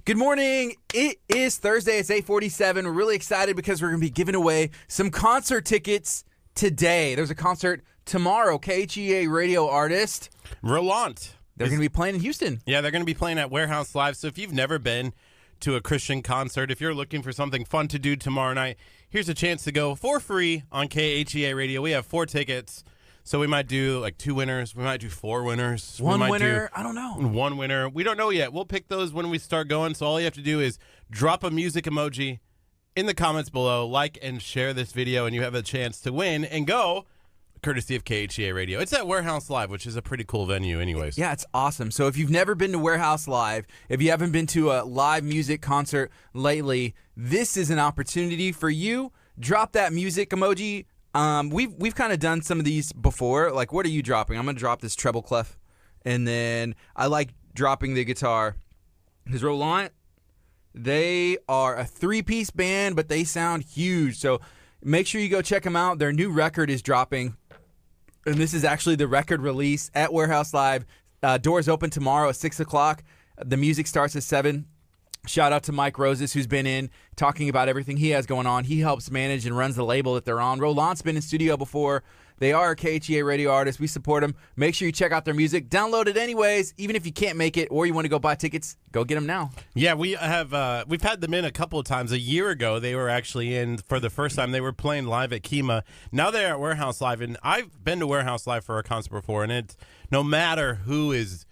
Good morning. It is Thursday. It's 8:47. We're really excited because we're going to be giving away some concert tickets today. There's a concert tomorrow. KHEA radio artist Roland. They're going to be playing in Houston. Yeah, they're going to be playing at Warehouse Live. So if you've never been to a Christian concert, if you're looking for something fun to do tomorrow night, here's a chance to go for free on KHEA radio. We have 4 tickets. So we might do like 2 winners. We might do 4 winners. One winner. I don't know. 1 winner. We don't know yet. We'll pick those when we start going. So all you have to do is drop a music emoji in the comments below, like and share this video, and you have a chance to win and go courtesy of KHEA Radio. It's at Warehouse Live, which is a pretty cool venue anyways. Yeah, it's awesome. So if you've never been to Warehouse Live, if you haven't been to a live music concert lately, this is an opportunity for you. Drop that music emoji. We've kind of done some of these before. Like, what are you dropping? I'm going to drop this treble clef. And then I like dropping the guitar. Because Roland, they are a 3-piece band, but they sound huge. So make sure you go check them out. Their new record is dropping. And this is actually the record release at Warehouse Live. Doors open tomorrow at 6 o'clock. The music starts at 7. Shout out to Mike Roses, who's been in talking about everything he has going on. He helps manage and runs the label that they're on. Roland's been in studio before. They are a KHEA radio artist. We support them. Make sure you check out their music. Download it anyways. Even if you can't make it or you want to go buy tickets, go get them now. Yeah, we've had them in a couple of times. A year ago, they were actually in for the first time. They were playing live at KHEA. Now they're at Warehouse Live, and I've been to Warehouse Live for a concert before, and it's no matter who is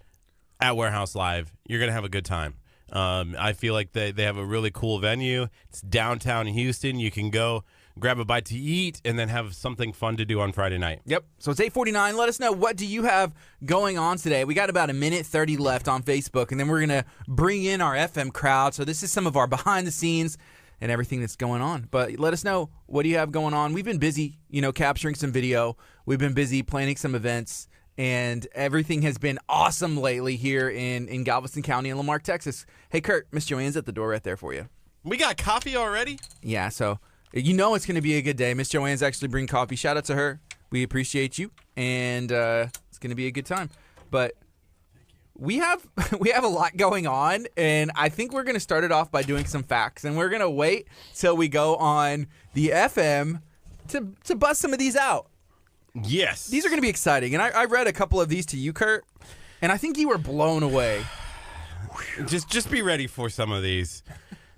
at Warehouse Live, you're going to have a good time. I feel like they have a really cool venue. It's downtown Houston. You can go grab a bite to eat and then have something fun to do on Friday night. Yep. So it's 8:49. Let us know, what do you have going on today? We got about 1:30 left on Facebook, and then we're going to bring in our FM crowd. So this is some of our behind the scenes and everything that's going on. But let us know, what do you have going on? We've been busy, capturing some video. We've been busy planning some events. And everything has been awesome lately here in Galveston County and Lamarck, Texas. Hey, Curt, Miss Joanne's at the door right there for you. We got coffee already? Yeah, so it's going to be a good day. Miss Joanne's actually bringing coffee. Shout out to her. We appreciate you, and it's going to be a good time. But we have a lot going on, and I think we're going to start it off by doing some facts. And we're going to wait till we go on the FM to bust some of these out. Yes. These are going to be exciting. And I read a couple of these to you, Curt, and I think you were blown away. Just be ready for some of these.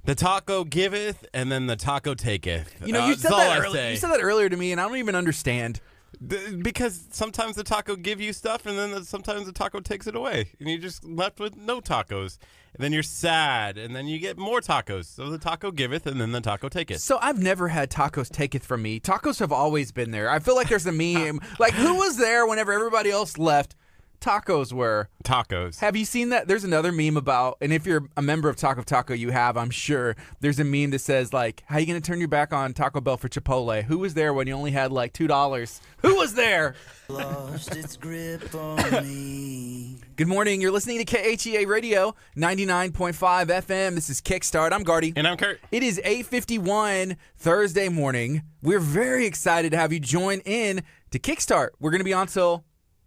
The taco giveth, and then the taco taketh. You said that earlier to me, and I don't even understand. Because sometimes the taco give you stuff, and then sometimes the taco takes it away, and you're just left with no tacos. And then you're sad, and then you get more tacos. So the taco giveth, and then the taco taketh. So I've never had tacos taketh from me. Tacos have always been there. I feel like there's a meme. Like, who was there whenever everybody else left? Tacos were. Tacos. Have you seen that? There's another meme about, and if you're a member of Taco, you have, I'm sure, there's a meme that says, like, how are you going to turn your back on Taco Bell for Chipotle? Who was there when you only had, like, $2? Who was there? Lost its grip on me. Good morning. You're listening to KHEA Radio, 99.5 FM. This is Kickstart. I'm Gardy. And I'm Curt. It is 8:51 Thursday morning. We're very excited to have you join in to Kickstart. We're going to be on till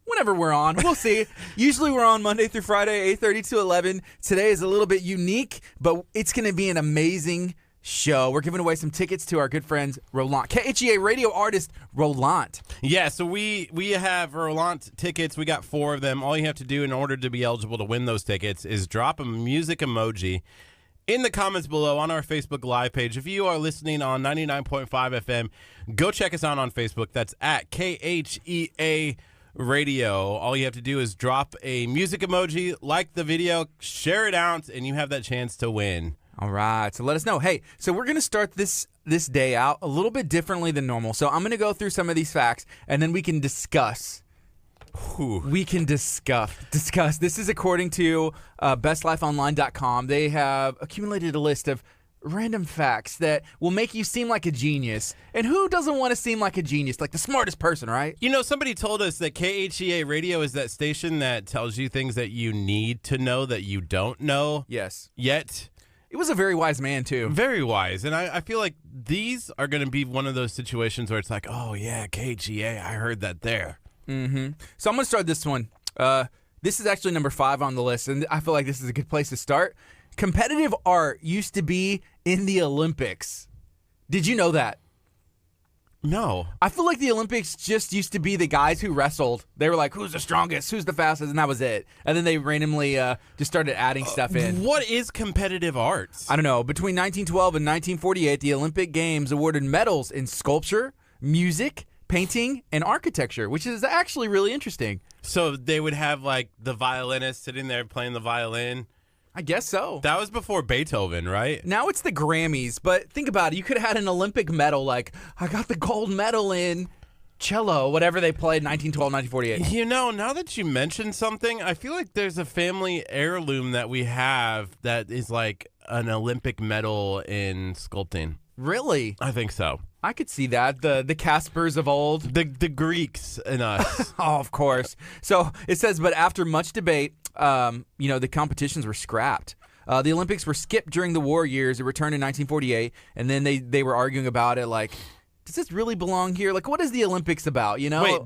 whenever we're on. We'll see. Usually we're on Monday through Friday, 8:30 to 11. Today is a little bit unique, but it's going to be an amazing show. We're giving away some tickets to our good friends Roland, KHEA radio artist Roland. Yeah, so we have Roland tickets. We got 4 of them. All you have to do in order to be eligible to win those tickets is drop a music emoji in the comments below on our Facebook Live page. If you are listening on 99.5 FM, go check us out on Facebook. That's at KHEA Radio. All you have to do is drop a music emoji, like the video, share it out, and you have that chance to win. All right, so let us know. Hey, so we're going to start this day out a little bit differently than normal. So I'm going to go through some of these facts, and then we can discuss. We can discuss. This is according to bestlifeonline.com. They have accumulated a list of random facts that will make you seem like a genius. And who doesn't want to seem like a genius? Like the smartest person, right? Somebody told us that KHEA Radio is that station that tells you things that you need to know that you don't know. Yes. Yet. It was a very wise man, too. Very wise. And I feel like these are going to be one of those situations where it's like, oh, yeah, KHEA, I heard that there. Mm-hmm. So I'm going to start this one. This is actually number 5 on the list, and I feel like this is a good place to start. competitive art used to be in the Olympics. Did you know that? No. I feel like the Olympics just used to be the guys who wrestled. They were like, who's the strongest, who's the fastest, and that was it. And then they randomly just started adding stuff in. What is competitive arts? I don't know. Between 1912 and 1948, the Olympic Games awarded medals in sculpture, music, painting, and architecture, which is actually really interesting. So they would have like the violinist sitting there playing the violin. I guess so. That was before Beethoven, right? Now it's the Grammys, but think about it. You could have had an Olympic medal like, I got the gold medal in cello, whatever they played in 1912, 1948. You know, now that you mention something, I feel like there's a family heirloom that we have that is like an Olympic medal in sculpting. Really? I think so. I could see that. The Caspers of old. The Greeks and us. Oh, of course. So it says, but after much debate, the competitions were scrapped. The Olympics were skipped during the war years. It returned in 1948, and then they were arguing about it, like, does this really belong here? Like, what is the Olympics about, you know? Wait,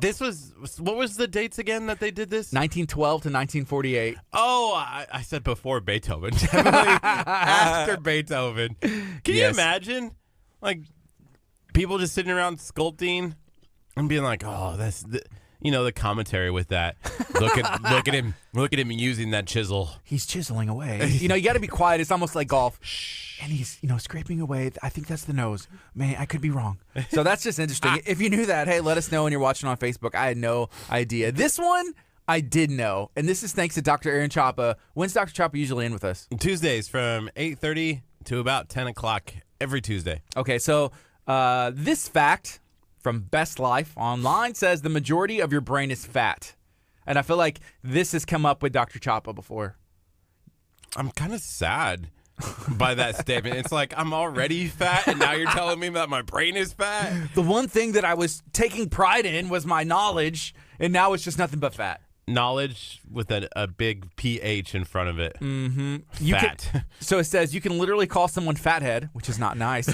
what was the dates again that they did this? 1912 to 1948. Oh, I said before Beethoven. Definitely after Beethoven. Can you imagine? Like, people just sitting around sculpting and being like, oh, that's the commentary with that. Look at him using that chisel. He's chiseling away. You got to be quiet. It's almost like golf. Shh. And he's, scraping away. I think that's the nose. Man, I could be wrong. So that's just interesting. If you knew that, hey, let us know when you're watching on Facebook. I had no idea. This one, I did know. And this is thanks to Dr. Aaron Chapa. When's Dr. Chapa usually in with us? Tuesdays from 8:30 to about 10 o'clock every Tuesday. Okay, so this fact from Best Life Online says the majority of your brain is fat. And I feel like this has come up with Dr. Chapa before. I'm kind of sad by that statement. It's like I'm already fat, and now you're telling me that my brain is fat? The one thing that I was taking pride in was my knowledge, and now it's just nothing but fat. Knowledge with a big PH in front of it. Mm-hmm. Fat. So it says you can literally call someone fathead, which is not nice.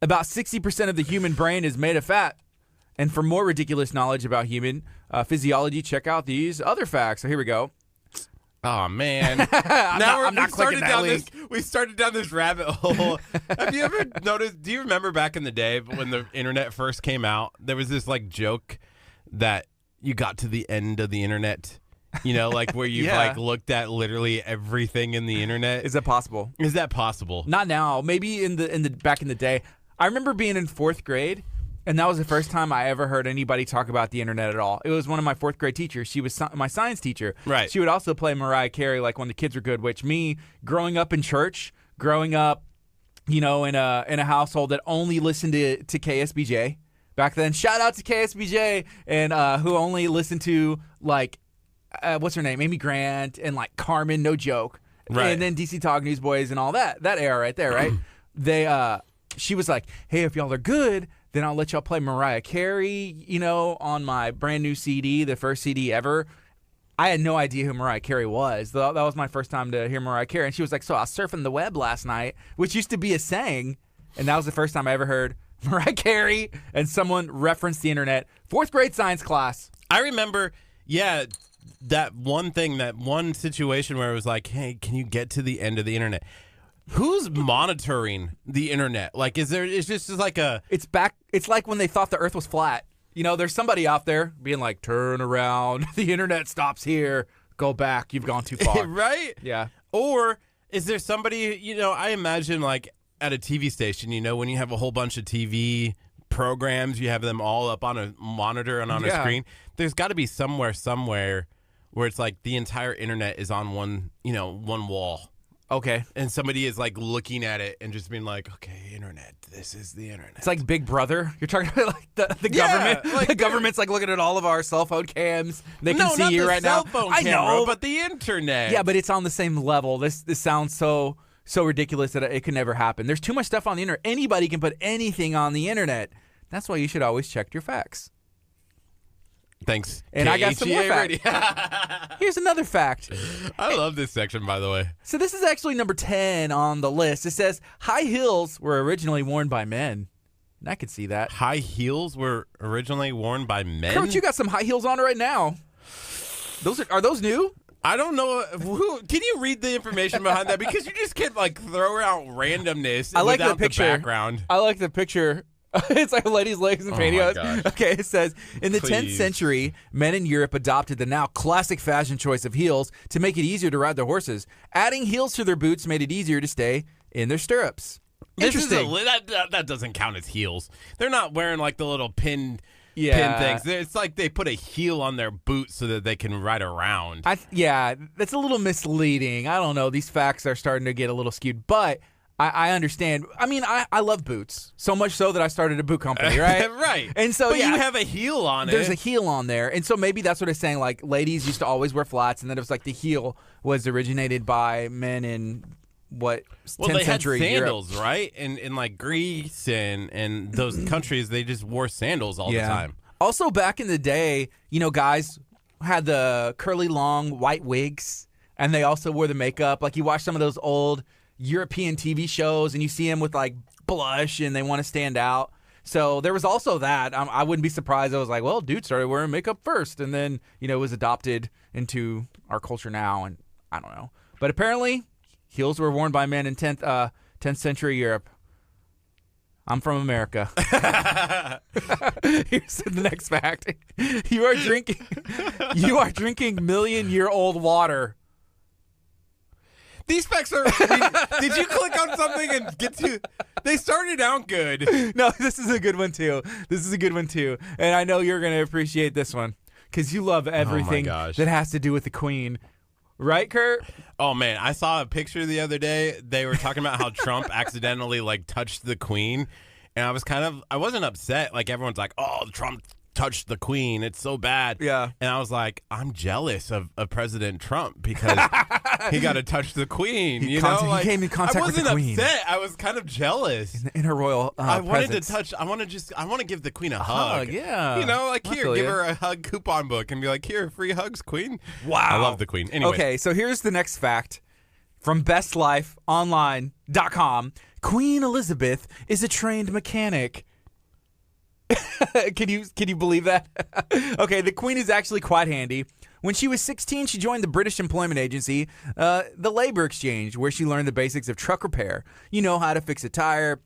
About 60% of the human brain is made of fat. And for more ridiculous knowledge about human physiology, check out these other facts. So here we go. Oh man! We started down this rabbit hole. Have you ever noticed? Do you remember back in the day when the internet first came out? There was this like joke that you got to the end of the internet, like where you like looked at literally everything in the internet. Is that possible? Is that possible? Not now. Maybe in the back in the day. I remember being in 4th grade. And that was the first time I ever heard anybody talk about the internet at all. It was one of my 4th grade teachers. She was my science teacher. Right. She would also play Mariah Carey like when the kids were good, which me, growing up in church, growing up, in a household that only listened to KSBJ back then. Shout out to KSBJ and who only listened to like, what's her name? Amy Grant and like Carmen, no joke. Right. And then DC Talk Newsboys and all that era right there, right? She was like, hey, if y'all are good, then I'll let y'all play Mariah Carey, on my brand new CD, the first CD ever. I had no idea who Mariah Carey was. That was my first time to hear Mariah Carey. And she was like, so I was surfing the web last night, which used to be a saying. And that was the first time I ever heard Mariah Carey and someone referenced the internet. 4th grade science class. I remember, that one situation where it was like, hey, can you get to the end of the internet? Who's monitoring the internet? Like, it's just like It's back. It's like when they thought the earth was flat. There's somebody out there being like, turn around. The internet stops here. Go back. You've gone too far. Right? Yeah. Or is there somebody, I imagine like at a TV station, when you have a whole bunch of TV programs, you have them all up on a monitor and on a screen. There's got to be somewhere where it's like the entire internet is on one wall. Okay. And somebody is like looking at it and just being like, okay, internet, this is the internet. It's like Big Brother. You're talking about like the government. Like, the government's like looking at all of our cell phone cams. They can see you right now. I know, but the internet. Yeah, but it's on the same level. This sounds so ridiculous that it could never happen. There's too much stuff on the internet. Anybody can put anything on the internet. That's why you should always check your facts. Thanks. And I got some more facts. Here's another fact. I love this section, by the way. So this is actually number 10 on the list. It says high heels were originally worn by men. And I could see that. High heels were originally worn by men? Kurt, you got some high heels on right now. Are those new? I don't know. Can you read the information behind that? Because you just can't like throw out randomness I like without the picture. background. I like the picture. It's like a lady's legs and pantyhose. gosh. Okay, it says, in the 10th Please. century, men in Europe adopted the now classic fashion choice of heels to make it easier to ride their horses. Adding heels to their boots made it easier to stay in their stirrups. Interesting. That doesn't count as heels. They're not wearing like the little pin Yeah. things. It's like they put a heel on their boot so that they can ride around. Yeah, that's a little misleading. I don't know. These facts are starting to get a little skewed, but I understand. I mean, I love boots, so much so that I started a boot company, right? Right. And so, but yeah, you have a heel on there's it. a heel on there. And so maybe that's what it's saying. Like, ladies used to always wear flats, and then it was like the heel was originated by men in, 10th century had Europe. sandals, right? In like Greece and those countries, they just wore sandals all the time. Also, back in the day, guys had the curly, long, white wigs, and they also wore the makeup. Like, you watch some of those old European TV shows, and you see them with, like, blush, and they want to stand out. So there was also that. I wouldn't be surprised. I was like, well, dudes started wearing makeup first, and then, it was adopted into our culture now, and I don't know. But apparently, heels were worn by men in 10th century Europe. I'm from America. Here's the next fact. You are drinking million-year-old water. These facts are. Did you click on something and get to? They started out good. No, this is a good one too. And I know you're going to appreciate this one because you love everything gosh. that has to do with the Queen. Right, Kurt? Oh man, I saw a picture the other day. They were talking about how Trump accidentally like touched the Queen, and I wasn't upset. Like everyone's like, "Oh, Trump touched the Queen. It's so bad." Yeah. And I was like, I'm jealous of President Trump because he got to touch the Queen. He came in contact I with the wasn't Queen. upset. I was kind of jealous. In her royal I wanted presence. to touch. I want to give the Queen a hug. Yeah. Like I here, feel give ya. her a hug coupon book and be like, here, free hugs, Queen. Wow. I love the Queen. Anyway. Okay, so here's the next fact from bestlifeonline.com. Queen Elizabeth is a trained mechanic. Can you believe that? Okay, the Queen is actually quite handy. When she was 16, she joined the British employment agency, the Labor Exchange, where she learned the basics of truck repair. You know how to fix a tire,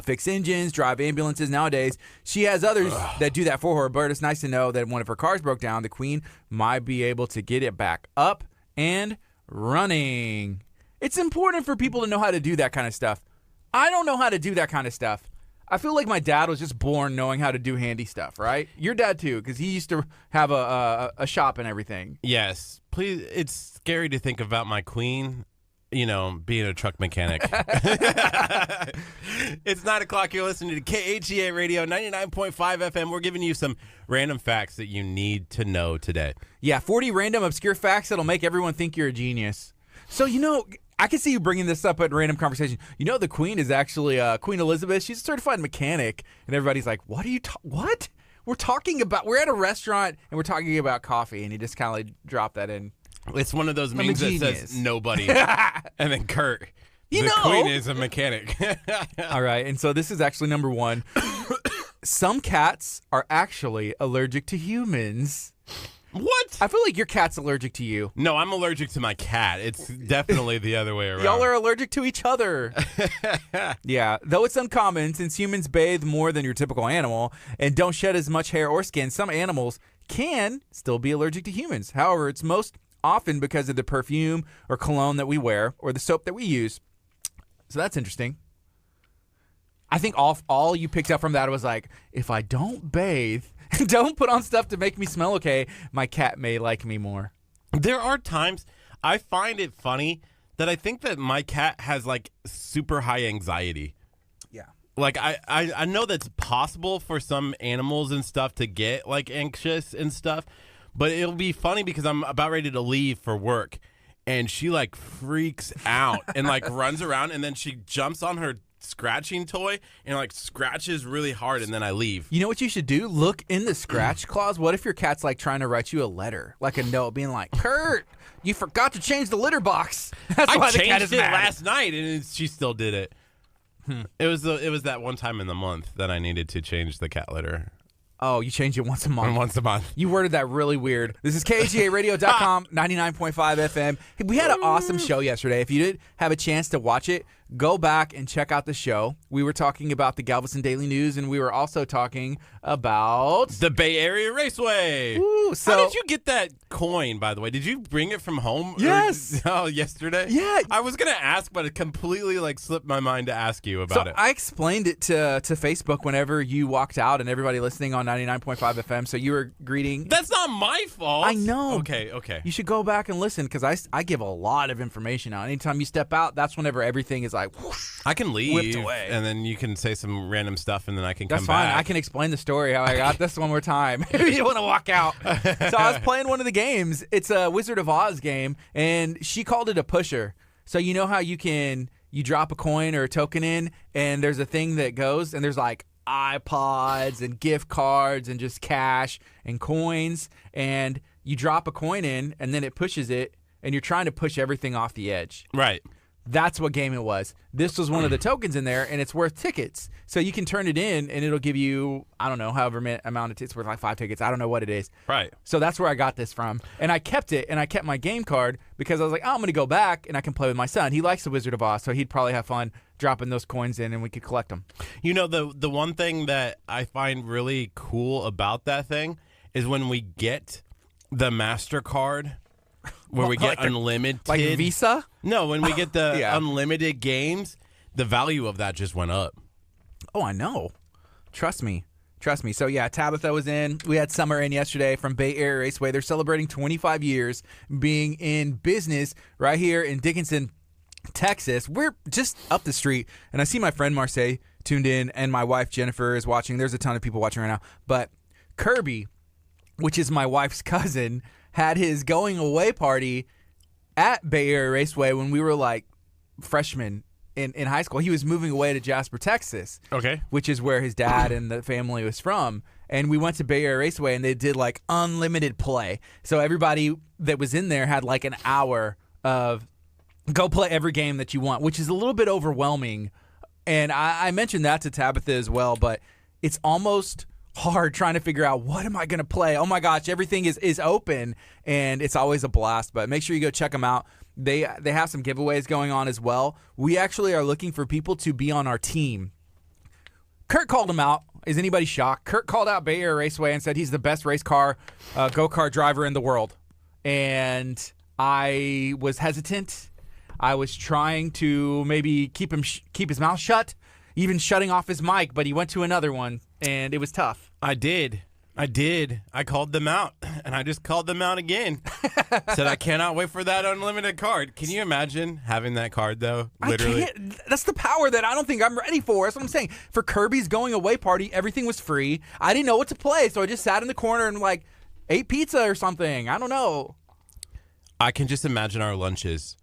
fix engines, drive ambulances. Nowadays, she has others that do that for her, but it's nice to know that when her cars broke down, the Queen might be able to get it back up and running. It's important for people to know how to do that kind of stuff. I don't know how to do that kind of stuff. I feel like my dad was just born knowing how to do handy stuff, right? Your dad, too, because he used to have a shop and everything. Yes. Please. It's scary to think about my Queen, being a truck mechanic. It's 9 o'clock. You're listening to KHEA Radio 99.5 FM. We're giving you some random facts that you need to know today. Yeah, 40 random obscure facts that'll make everyone think you're a genius. So, I can see you bringing this up at random conversation. The Queen is actually Queen Elizabeth. She's a certified mechanic. And everybody's like, what are you what? We're at a restaurant and we're talking about coffee. And you just kind of like drop that in. It's one of those memes that says nobody. And then Kurt. The Queen is a mechanic. All right. And so this is actually number one. Some cats are actually allergic to humans. What? I feel like your cat's allergic to you. No, I'm allergic to my cat. It's definitely the other way around. Y'all are allergic to each other. Yeah, though it's uncommon since humans bathe more than your typical animal and don't shed as much hair or skin, some animals can still be allergic to humans. However, it's most often because of the perfume or cologne that we wear or the soap that we use. So that's interesting. I think all you picked up from that was like, if I don't bathe, don't put on stuff to make me smell okay, my cat may like me more. There are times I find it funny that I think that my cat has like super high anxiety. Yeah. Like I know that's possible for some animals and stuff to get like anxious and stuff, but it'll be funny because I'm about ready to leave for work and she like freaks out and like runs around and then she jumps on her scratching toy and like scratches really hard and then I leave. You know what you should do? Look in the scratch clause. What if your cat's like trying to write you a letter, like a note being like, Kurt, you forgot to change the litter box. That's why the cat is changed it mad. last night and she still did it. It was that one time in the month that I needed to change the cat litter. Oh, you changed it once a month. Once a month. You worded that really weird. This is KHEARadio.com, 99.5 FM. We had an awesome show yesterday. If you didn't have a chance to watch it, go back and check out the show. We were talking about the Galveston Daily News, and we were also talking about the Bay Area Raceway. Ooh, so how did you get that coin, by the way? Did you bring it from home? Yes. Yesterday? Yeah. I was going to ask, but it completely slipped my mind to ask you about it. I explained it to Facebook whenever you walked out and everybody listening on 99.5 FM. So you were greeting. That's not my fault. I know. Okay. You should go back and listen because I give a lot of information out. Anytime you step out, that's whenever everything is like whoosh, I can leave, whipped away. and then you can say some random stuff, and then I can That's come fine. back. I can explain the story how I got this one more time. You don't want to walk out. So I was playing one of the games. It's a Wizard of Oz game, and she called it a pusher. So you know how you drop a coin or a token in, and there's a thing that goes, and there's like iPods and gift cards and just cash and coins, and you drop a coin in, and then it pushes it, and you're trying to push everything off the edge. Right. That's what game it was. This was one of the tokens in there, and it's worth tickets. So you can turn it in, and it'll give you, I don't know, however amount it's worth, like 5 tickets. I don't know what it is. Right. So that's where I got this from. And I kept it, and I kept my game card because I was like, oh, I'm going to go back, and I can play with my son. He likes the Wizard of Oz, so he'd probably have fun dropping those coins in, and we could collect them. You know, the one thing that I find really cool about that thing is when we get the MasterCard where we get unlimited. Like Visa? No, when we get the Yeah. unlimited games, the value of that just went up. Oh, I know. Trust me. So, yeah, Tabitha was in. We had Summer in yesterday from Bay Area Raceway. They're celebrating 25 years being in business right here in Dickinson, Texas. We're just up the street, and I see my friend Marseille tuned in, and my wife Jennifer is watching. There's a ton of people watching right now. But Kirby, which is my wife's cousin, had his going away party at Bay Area Raceway when we were like freshmen in high school. He was moving away to Jasper, Texas. Okay. Which is where his dad and the family was from. And we went to Bay Area Raceway, and they did like unlimited play. So everybody that was in there had like an hour of go play every game that you want, which is a little bit overwhelming. And I mentioned that to Tabitha as well, but it's almost hard trying to figure out what am I going to play. Oh my gosh, everything is open, and it's always a blast. But make sure you go check them out. They have some giveaways going on as well. We actually are looking for people to be on our team. Curt called him out. Is anybody shocked? Curt called out Bay Area Raceway and said he's the best race car go-kart driver in the world. And I was hesitant. I was trying to maybe keep his mouth shut, even shutting off his mic, but he went to another one, and it was tough. I did. I called them out, and I just called them out again. Said I cannot wait for that unlimited card. Can you imagine having that card, though? Literally. I can't. That's the power that I don't think I'm ready for. That's what I'm saying. For Kirby's going away party, everything was free. I didn't know what to play, so I just sat in the corner and like ate pizza or something. I don't know. I can just imagine our lunches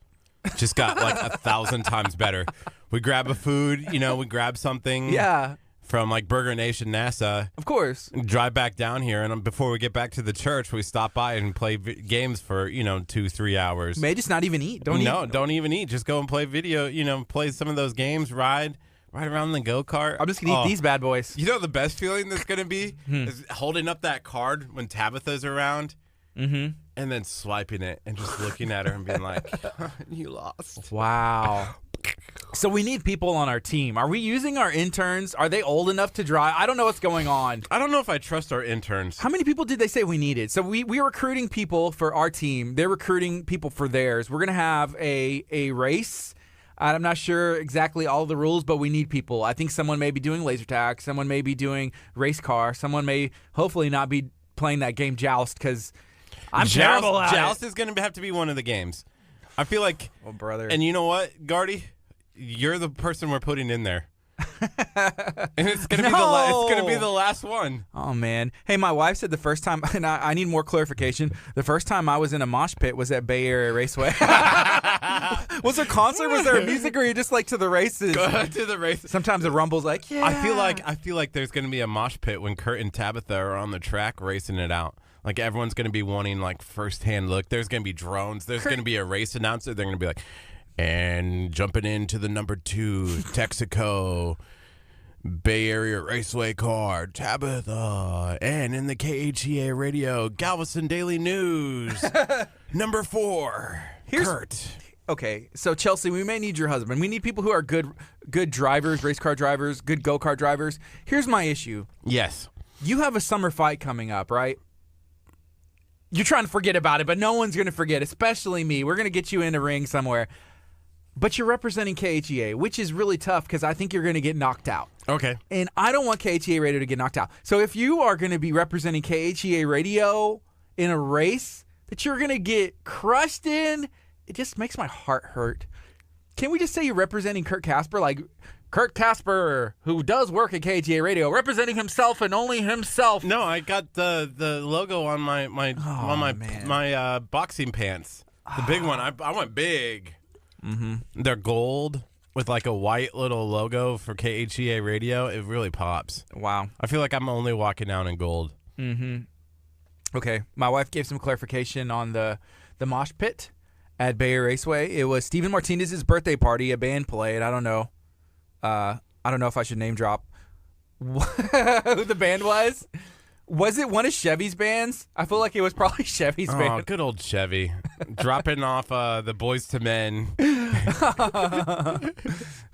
just got like 1,000 times better. We grab a food, we grab something. Yeah. From like Burger Nation, NASA. Of course. Drive back down here, and before we get back to the church, we stop by and play games for 2-3 hours. May just not even eat. Don't even eat. Just go and play video. Play some of those games. Ride around the go kart. I'm just gonna eat these bad boys. You know the best feeling that's gonna be is holding up that card when Tabitha's around, and then swiping it and just looking at her and being like, "You lost." Wow. So we need people on our team. Are we using our interns? Are they old enough to drive? I don't know what's going on. I don't know if I trust our interns. How many people did they say we needed? So we are recruiting people for our team. They're recruiting people for theirs. We're going to have a race. I'm not sure exactly all the rules, but we need people. I think someone may be doing laser tag. Someone may be doing race car. Someone may hopefully not be playing that game Joust because I'm terrible at Joust it. is going to have to be one of the games. I feel like, oh, brother. And you know what, Gardy? You're the person we're putting in there. And it's gonna be the last one. Oh man. Hey, my wife said the first time, and I need more clarification. The first time I was in a mosh pit was at Bay Area Raceway. Was there a concert? Was there music, or are you just like to the races? Go to the races. Sometimes the rumble's like, yeah. I feel like there's gonna be a mosh pit when Curt and Tabitha are on the track racing it out. Like everyone's gonna be wanting like first-hand look. There's gonna be drones. There's gonna be a race announcer. They're gonna be like, and jumping into the number 2, Texaco, Bay Area Raceway car, Tabitha. And in the KHEA radio, Galveston Daily News, number 4, Curt. Okay, so Chelsea, we may need your husband. We need people who are good drivers, race car drivers, good go-kart drivers. Here's my issue. Yes. You have a summer fight coming up, right? You're trying to forget about it, but no one's going to forget, especially me. We're going to get you in a ring somewhere. But you're representing KHEA, which is really tough because I think you're going to get knocked out. Okay. And I don't want KHEA radio to get knocked out. So if you are going to be representing KHEA radio in a race that you're going to get crushed in, it just makes my heart hurt. Can we just say you're representing Curt Casper? Like Curt Casper, who does work at KHEA radio, representing himself and only himself. No, I got the logo on my boxing pants. The big one. I went big. Mm-hmm. They're gold with like a white little logo for KHEA radio. It really pops. Wow. I feel like I'm only walking down in gold. Mm-hmm. Okay. My wife gave some clarification on the mosh pit at Bay Area Raceway. It was Steven Martinez's birthday party. A band played. I don't know if I should name drop who the band was. Was it one of Chevy's bands? I feel like it was probably Chevy's band. Oh, good old Chevy. Dropping off the Boys to Men.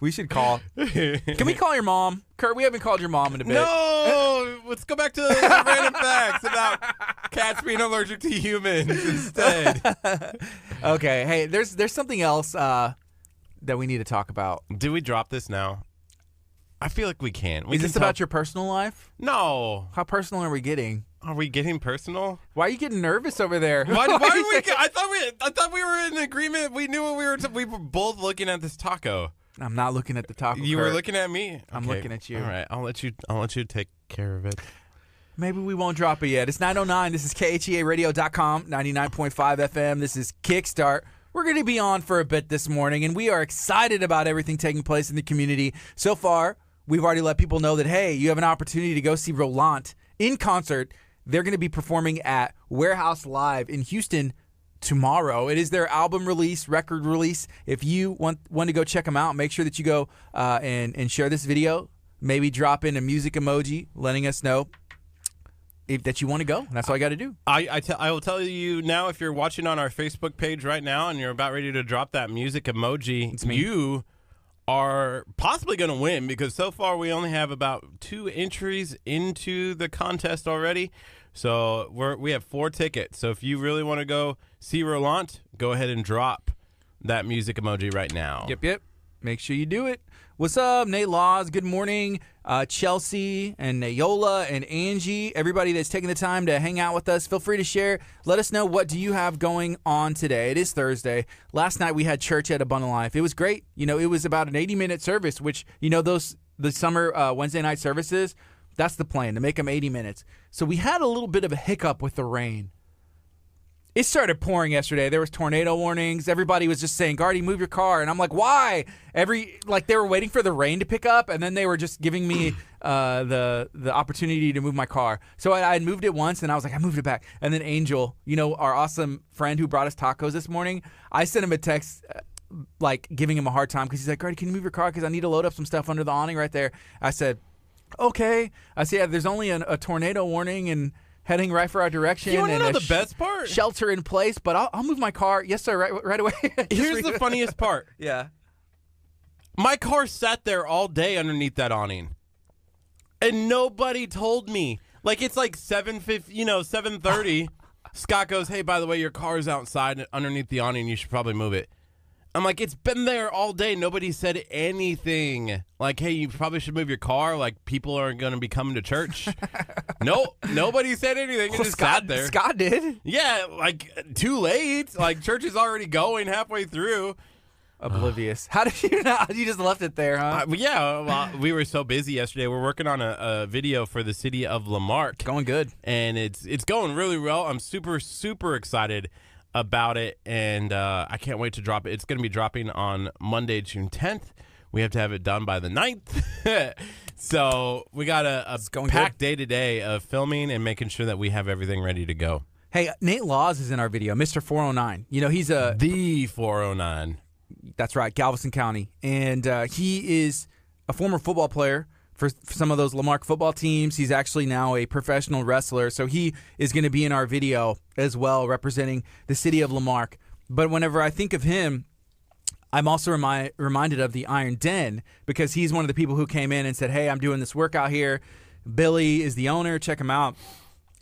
We should call. Can we call your mom? Curt, we haven't called your mom in a bit. No! Let's go back to the random facts about cats being allergic to humans instead. Okay, hey, there's something else that we need to talk about. Do we drop this now? I feel like we can. Is this about your personal life? No. How personal are we getting? Are we getting personal? Why are you getting nervous over there? Why are we? I thought we were in agreement. We knew what we were. We were both looking at this taco. I'm not looking at the taco. You Curt. were looking at me. I'm Okay. looking at you. All right. I'll let you take care of it. Maybe we won't drop it yet. It's 9:09. This is KHEARadio.com, 99.5 FM. This is Kickstart. We're going to be on for a bit this morning, and we are excited about everything taking place in the community. So far, we've already let people know that, hey, you have an opportunity to go see Roland in concert. They're going to be performing at Warehouse Live in Houston tomorrow. It is their album release, record release. If you want to go check them out, make sure that you go and share this video. Maybe drop in a music emoji letting us know that you want to go. That's all I got to do. I will tell you now, if you're watching on our Facebook page right now and you're about ready to drop that music emoji, you are possibly going to win, because so far we only have about 2 entries into the contest already. So we have 4 tickets. So if you really want to go see Roland, go ahead and drop that music emoji right now. Yep. Make sure you do it. What's up, Nate Laws? Good morning. Chelsea and Nayola and Angie, everybody that's taking the time to hang out with us, feel free to share. Let us know, what do you have going on today? It is Thursday. Last night we had church at Abundant Life. It was great. It was about an 80-minute service, which, the summer Wednesday night services, that's the plan, to make them 80 minutes. So we had a little bit of a hiccup with the rain. It started pouring yesterday. There was tornado warnings. Everybody was just saying, Gardy, move your car. And I'm like, why? They were waiting for the rain to pick up, and then they were just giving me the opportunity to move my car. So I had moved it once, and I was like, I moved it back. And then Angel, our awesome friend who brought us tacos this morning, I sent him a text giving him a hard time because he's like, Gardy, can you move your car? Because I need to load up some stuff under the awning right there. I said, okay. I said, yeah, there's only a tornado warning and heading right for our direction. You want to and know the best part? Shelter in place, but I'll move my car. Yes, sir, right away. Here's the funniest part. Yeah. My car sat there all day underneath that awning, and nobody told me. It's like 7:30. Scott goes, hey, by the way, your car's outside underneath the awning. You should probably move it. I'm like, it's been there all day. Nobody said anything. Like, hey, you probably should move your car. Like, people are going to be coming to church. Nope. Nobody said anything. It just sat there. Scott did? Yeah, too late. Church is already going halfway through. Oblivious. How did you not? You just left it there, huh? We were so busy yesterday. We're working on a video for the city of Lamarck. Going good. And it's going really well. I'm super, super excited about it, and I can't wait to drop it. It's going to be dropping on Monday, June 10th. We have to have it done by the 9th. So we got a packed day today of filming and making sure that we have everything ready to go. Hey, Nate Laws is in our video, Mr. 409. He's the 409. That's right, Galveston County. And he is a former football player for some of those Lamarck football teams. He's actually now a professional wrestler, so he is going to be in our video as well, representing the city of Lamarck. But whenever I think of him, I'm also reminded of the Iron Den, because he's one of the people who came in and said, hey, I'm doing this workout here. Billy is the owner. Check him out.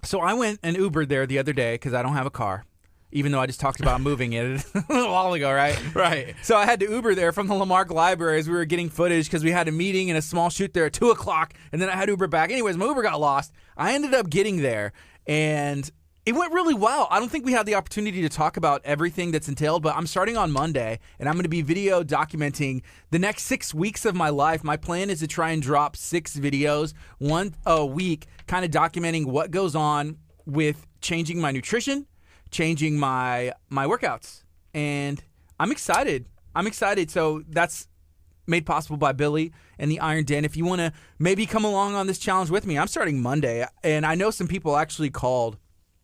So I went and Ubered there the other day because I don't have a car, even though I just talked about moving it a little while ago, right? Right. So I had to Uber there from the Lamarck Library as we were getting footage because we had a meeting and a small shoot there at 2 o'clock, and then I had to Uber back. Anyways, my Uber got lost. I ended up getting there, and it went really well. I don't think we had the opportunity to talk about everything that's entailed, but I'm starting on Monday, and I'm going to be video documenting the next 6 weeks of my life. My plan is to try and drop 6 videos, one a week, kind of documenting what goes on with changing my nutrition, changing my workouts. And I'm excited. So that's made possible by Billy and the Iron Den. If you want to maybe come along on this challenge with me, I'm starting Monday. And I know some people actually called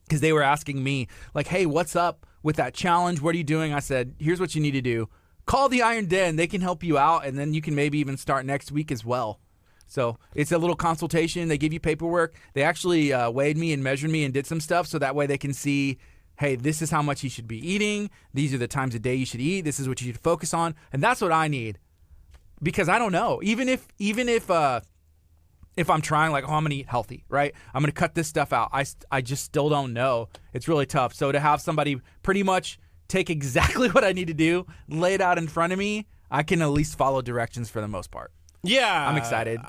because they were asking me, like, hey, what's up with that challenge? What are you doing? I said, here's what you need to do. Call the Iron Den. They can help you out, and then you can maybe even start next week as well. So it's a little consultation. They give you paperwork. They actually weighed me and measured me and did some stuff so that way they can see, hey, this is how much you should be eating. These are the times a day you should eat. This is what you should focus on. And that's what I need, because I don't know. Even if I'm trying, like, oh, I'm going to eat healthy, right? I'm going to cut this stuff out. I just still don't know. It's really tough. So to have somebody pretty much take exactly what I need to do, lay it out in front of me, I can at least follow directions for the most part. Yeah. I'm excited.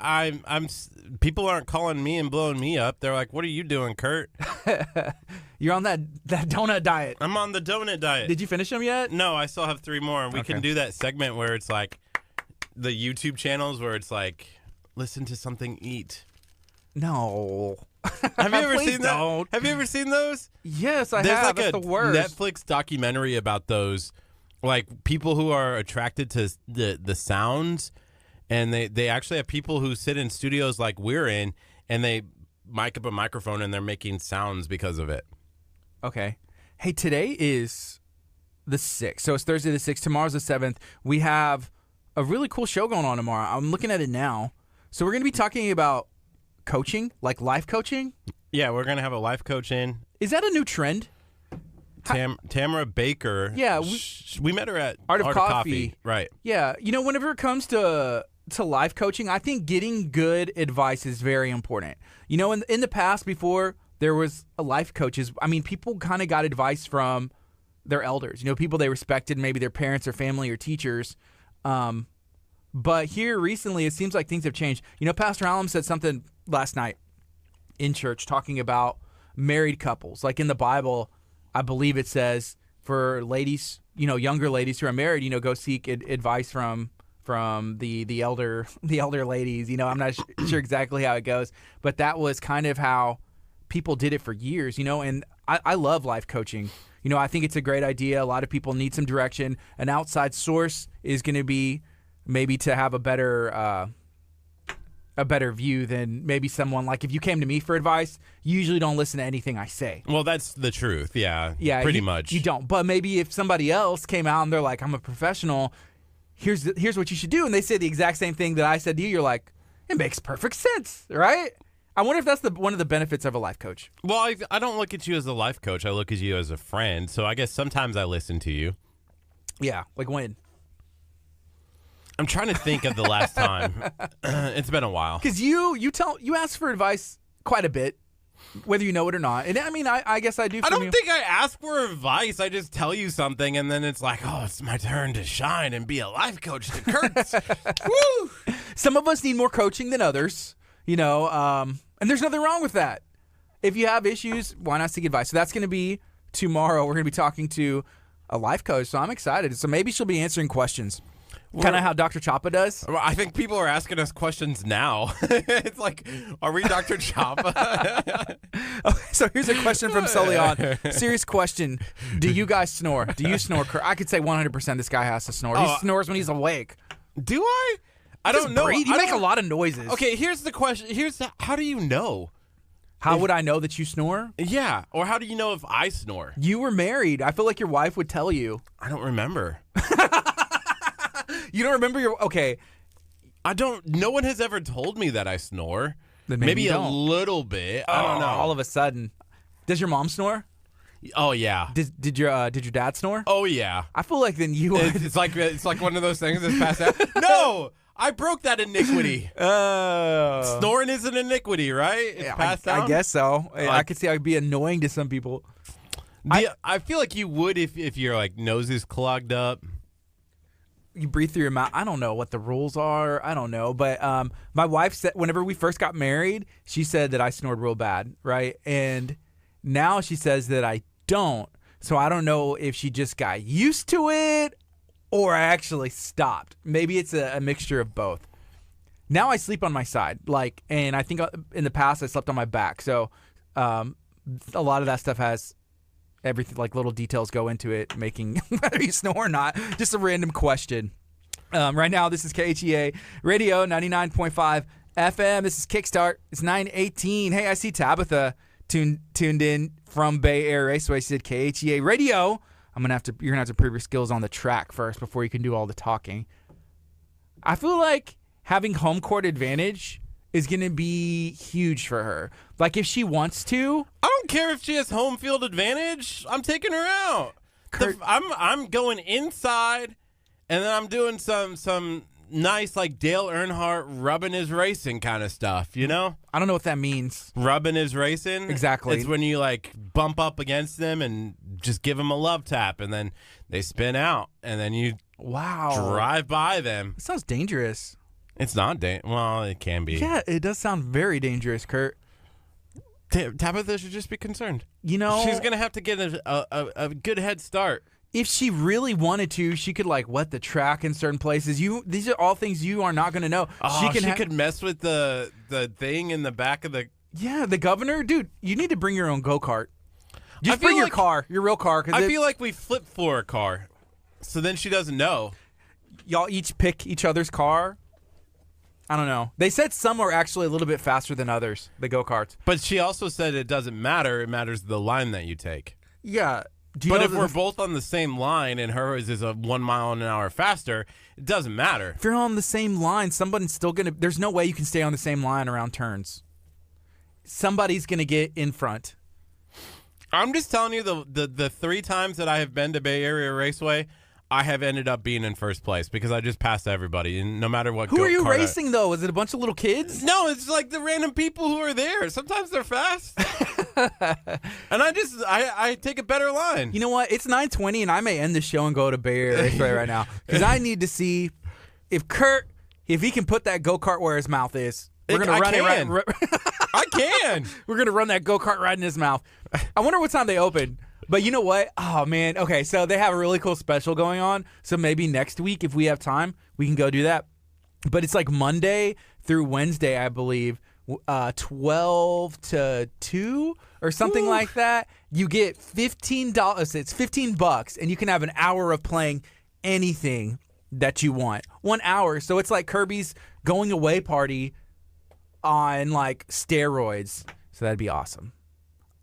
People aren't calling me and blowing me up. They're like, what are you doing, Kurt? You're on that donut diet. I'm on the donut diet. Did you finish them yet? No, I still have 3 more. And we Okay. can do that segment where it's like the YouTube channels where it's like, listen to something, eat. No. Have you ever Please seen that? don't. Have you ever seen those? Yes, I There's have. like That's a the worst. Netflix documentary about those, like people who are attracted to the sounds, and they actually have people who sit in studios like we're in, and they mic up a microphone and they're making sounds because of it. Okay. Hey, today is the 6th. So it's Thursday the 6th. Tomorrow's the 7th. We have a really cool show going on tomorrow. I'm looking at it now. So we're going to be talking about coaching, like life coaching. Yeah, we're gonna have a life coach in. Is that a new trend? Tamara Baker. Yeah, we met her at Art of Coffee. Right. Yeah. You know, whenever it comes to life coaching, I think getting good advice is very important. You know, in the past, before there was a life coaches, I mean, people kind of got advice from their elders, you know, people they respected, maybe their parents or family or teachers. But here recently, it seems like things have changed. You know, Pastor Hallam said something last night in church talking about married couples. Like in the Bible, I believe it says for ladies, you know, younger ladies who are married, you know, go seek advice from the elder ladies. You know, I'm not sure exactly how it goes, but that was kind of how people did it for years, you know, and I love life coaching. You know, I think it's a great idea. A lot of people need some direction. An outside source is going to be maybe to have a better view than maybe someone, like if you came to me for advice, you usually don't listen to anything I say. Well, that's the truth. Yeah. Yeah. Pretty much. You don't. But maybe if somebody else came out and they're like, I'm a professional, here's what you should do, and they say the exact same thing that I said to you, you're like, it makes perfect sense, right? I wonder if that's one of the benefits of a life coach. Well, I don't look at you as a life coach. I look at you as a friend. So I guess sometimes I listen to you. Yeah. Like when? I'm trying to think of the last time. It's been a while. Because you ask for advice quite a bit, whether you know it or not. And I mean, I guess I do. I don't think I ask for advice. I just tell you something, and then it's like, oh, it's my turn to shine and be a life coach to Kurt. Woo! Some of us need more coaching than others, you know, and there's nothing wrong with that. If you have issues, why not seek advice? So that's going to be tomorrow. We're going to be talking to a life coach, so I'm excited. So maybe she'll be answering questions. Kind of how Dr. Chapa does. I think people are asking us questions now. It's like, are we Dr. Chapa? Okay, so here's a question from Solion. Serious question. Do you guys snore? Do you snore? I could say 100% this guy has to snore. He snores when he's awake. Do I? I don't know. You make a lot of noises. Okay, here's the question. How do you know? How would I know that you snore? Yeah, or how do you know if I snore? You were married. I feel like your wife would tell you. I don't remember. You don't remember your... Okay. No one has ever told me that I snore. Then maybe you a don't. little bit. I don't know. All of a sudden. Does your mom snore? Oh yeah. Did your dad snore? Oh yeah. I feel like then you would. It's like one of those things that's passed out. No, I broke that iniquity. Snoring is an iniquity, right? It's passed down. I guess so. I could see I would be annoying to some people. I feel like you would if your like nose is clogged up. You breathe through your mouth. I don't know what the rules are. I don't know. But my wife said whenever we first got married, she said that I snored real bad, right? And now she says that I don't. So I don't know if she just got used to it or I actually stopped. Maybe it's a mixture of both. Now I sleep on my side, and I think in the past I slept on my back. So a lot of that stuff has everything, like little details go into it, making whether you snore or not. Just a random question. Right now, this is KHEA Radio 99.5 FM. This is Kickstart. It's 9:18. Hey, I see Tabitha tuned in from Bay Area Raceway. She said KHEA Radio. You're gonna have to prove your skills on the track first before you can do all the talking. I feel like having home court advantage is going to be huge for her. Like, if she wants to. I don't care if she has home field advantage. I'm taking her out. I'm going inside, and then I'm doing some nice, like, Dale Earnhardt rubbing his racing kind of stuff, you know? I don't know what that means. Rubbing his racing? Exactly. It's when you, like, bump up against them and just give them a love tap, and then they spin out, and then you drive by them. It sounds dangerous. It's not well, it can be. Yeah, it does sound very dangerous, Kurt. Tabitha should just be concerned. You know, she's gonna have to get a good head start. If she really wanted to, she could like wet the track in certain places. These are all things you are not gonna know. Oh, she could mess with the thing in the back of the. Yeah, the governor, dude. You need to bring your own go-kart. Just bring your car, your real car. I feel like we flip for a car, so then she doesn't know. Y'all each pick each other's car. I don't know. They said some are actually a little bit faster than others, the go-karts. But she also said it doesn't matter. It matters the line that you take. Yeah. But if we're both on the same line and hers is a 1 mile an hour faster, it doesn't matter. If you're on the same line, somebody's still going to – there's no way you can stay on the same line around turns. Somebody's going to get in front. I'm just telling you the 3 times that I have been to Bay Area Raceway – I have ended up being in first place because I just passed everybody, and no matter what. Who are you racing though? Is it a bunch of little kids? No, it's like the random people who are there. Sometimes they're fast, and I take a better line. You know what? It's 9:20, and I may end the show and go to Bay Area Raceway right now because I need to see if Kurt, if he can put that go-kart where his mouth is. We're gonna run it right. I can. We're gonna run that go-kart right in his mouth. I wonder what time they open. But you know what? Oh, man. Okay, so they have a really cool special going on. So maybe next week, if we have time, we can go do that. But it's like Monday through Wednesday, I believe, 12 to 2 or something like that. You get $15. It's $15, and you can have an hour of playing anything that you want. 1 hour. So it's like Kirby's going away party on, like, steroids. So that'd be awesome.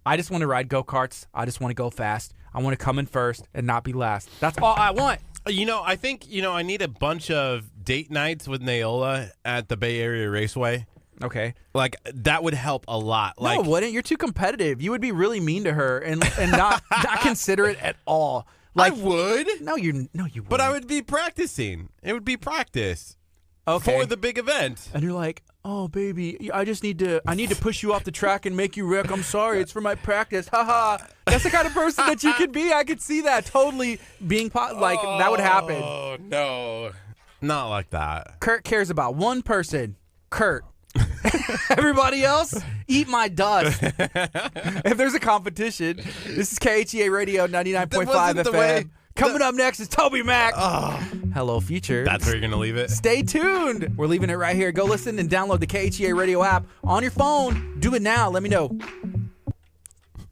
I just want to ride go-karts. I just want to go fast. I want to come in first and not be last. That's all I want. You know, I think, I need a bunch of date nights with Naola at the Bay Area Raceway. Okay. Like, that would help a lot. No, it wouldn't. You're too competitive. You would be really mean to her and not considerate at all. Like, I would. No, you wouldn't. But I would be practicing. It would be practice. Okay. For the big event. And you're like, oh, baby, I need to push you off the track and make you wreck. I'm sorry. It's for my practice. Haha. That's the kind of person that you could be. I could see that totally being that would happen. Oh, no. Not like that. Kurt cares about one person. Kurt. Everybody else, eat my dust. If there's a competition, this is KHEA Radio 99.5 FM. Coming up next is Toby Mac. Hello, future. That's where you're going to leave it? Stay tuned. We're leaving it right here. Go listen and download the KHEA Radio app on your phone. Do it now. Let me know.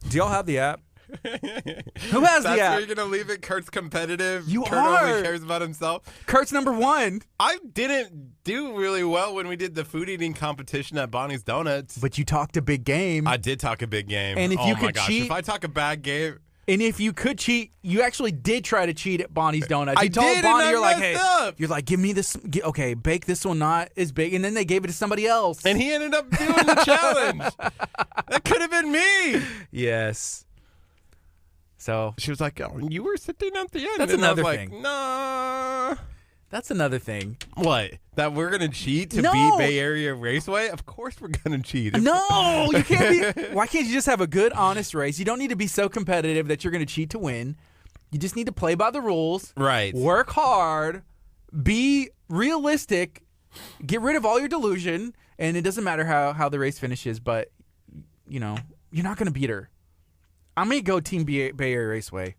Do y'all have the app? Who has the app? That's where you're going to leave it? Kurt's competitive. Kurt are. only cares about himself. Kurt's number 1. I didn't do really well when we did the food eating competition at Bonnie's Donuts. But you talked a big game. I did talk a big game. And if you could cheat. If I talk a bad game. And if you could cheat, you actually did try to cheat at Bonnie's Donuts. I You told did, Bonnie, and I you're like, messed hey, up. you're like, give me this. Okay, bake this one not as big. And then they gave it to somebody else. And he ended up doing the challenge. That could have been me. Yes. So She was like, oh, you were sitting at the end. That's and another I was thing. Like, nah. that's another thing. What? That we're going to cheat to No. beat Bay Area Raceway? Of course we're going to cheat. No, you can't be. Why can't you just have a good, honest race? You don't need to be so competitive that you're going to cheat to win. You just need to play by the rules. Right. Work hard. Be realistic. Get rid of all your delusion. And it doesn't matter how the race finishes, but, you know, you're not going to beat her. I'm going to go Team Bay Area Raceway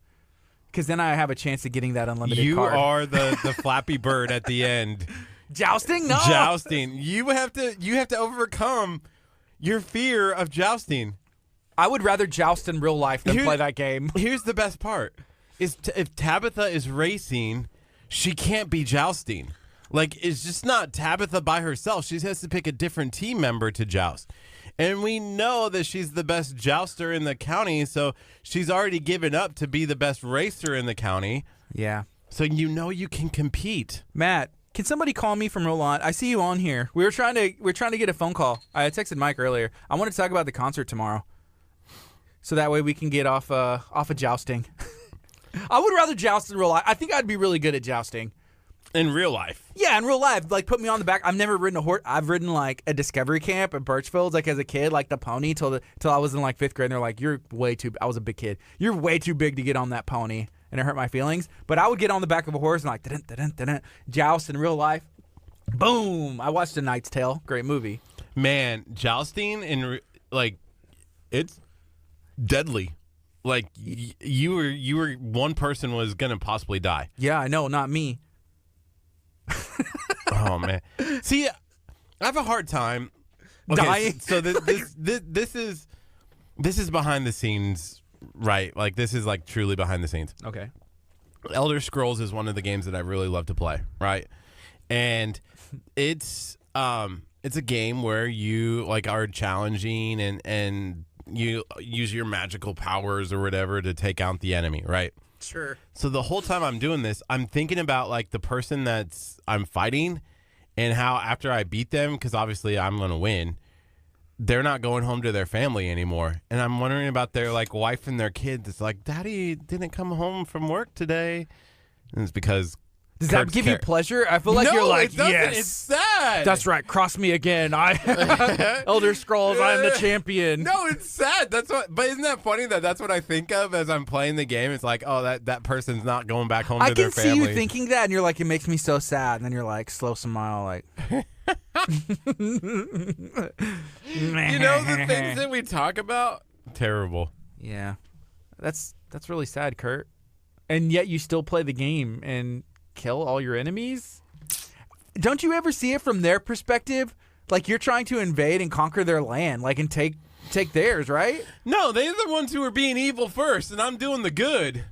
because then I have a chance of getting that unlimited You card. are the Flappy Bird at the end. Jousting? No. Jousting. You have to overcome your fear of jousting. I would rather joust in real life than play that game. Here's the best part: is if Tabitha is racing, she can't be jousting. Like, it's just not Tabitha by herself. She has to pick a different team member to joust. And we know that she's the best jouster in the county, so she's already given up to be the best racer in the county. Yeah. So you know you can compete. Matt, can somebody call me from Roland? I see you on here. We're trying to get a phone call. I texted Mike earlier. I want to talk about the concert tomorrow, so that way we can get off of jousting. I would rather joust in real life. I think I'd be really good at jousting. In real life. Yeah, in real life. Like, put me on the back. I've never ridden a horse. I've ridden, like, a discovery camp at Birchfields, like, as a kid, like the pony, till I was in, like, 5th grade. And they're like, I was a big kid. You're way too big to get on that pony. And it hurt my feelings. But I would get on the back of a horse and, like, joust in real life. Boom. I watched A Knight's Tale. Great movie. Man, jousting, it's deadly. Like, you were one person was going to possibly die. Yeah, I know. Not me. Oh man! See, I have a hard time dying. So this is behind the scenes, right? Like, this is like truly behind the scenes. Okay. Elder Scrolls is one of the games that I really love to play, right? And it's a game where you like are challenging and you use your magical powers or whatever to take out the enemy, right? Sure. So the whole time I'm doing this, I'm thinking about like the person I'm fighting and how after I beat them, because obviously I'm going to win, they're not going home to their family anymore. And I'm wondering about their like wife and their kids. It's like, Daddy didn't come home from work today. And it's because Does that give you pleasure? I feel like No, you're like, it doesn't. yes. It's sad. That's right. Cross me again. Elder Scrolls, I'm the champion. No, it's sad. But isn't that funny that's what I think of as I'm playing the game? It's like, oh, that person's not going back home to their family. I can see you thinking that, and you're like, it makes me so sad. And then you're like, slow smile, like. You know the things that we talk about? Terrible. Yeah, that's really sad, Kurt. And yet you still play the game and kill all your enemies? Don't you ever see it from their perspective? Like, you're trying to invade and conquer their land, like, and take theirs, right? No, they're the ones who are being evil first, and I'm doing the good.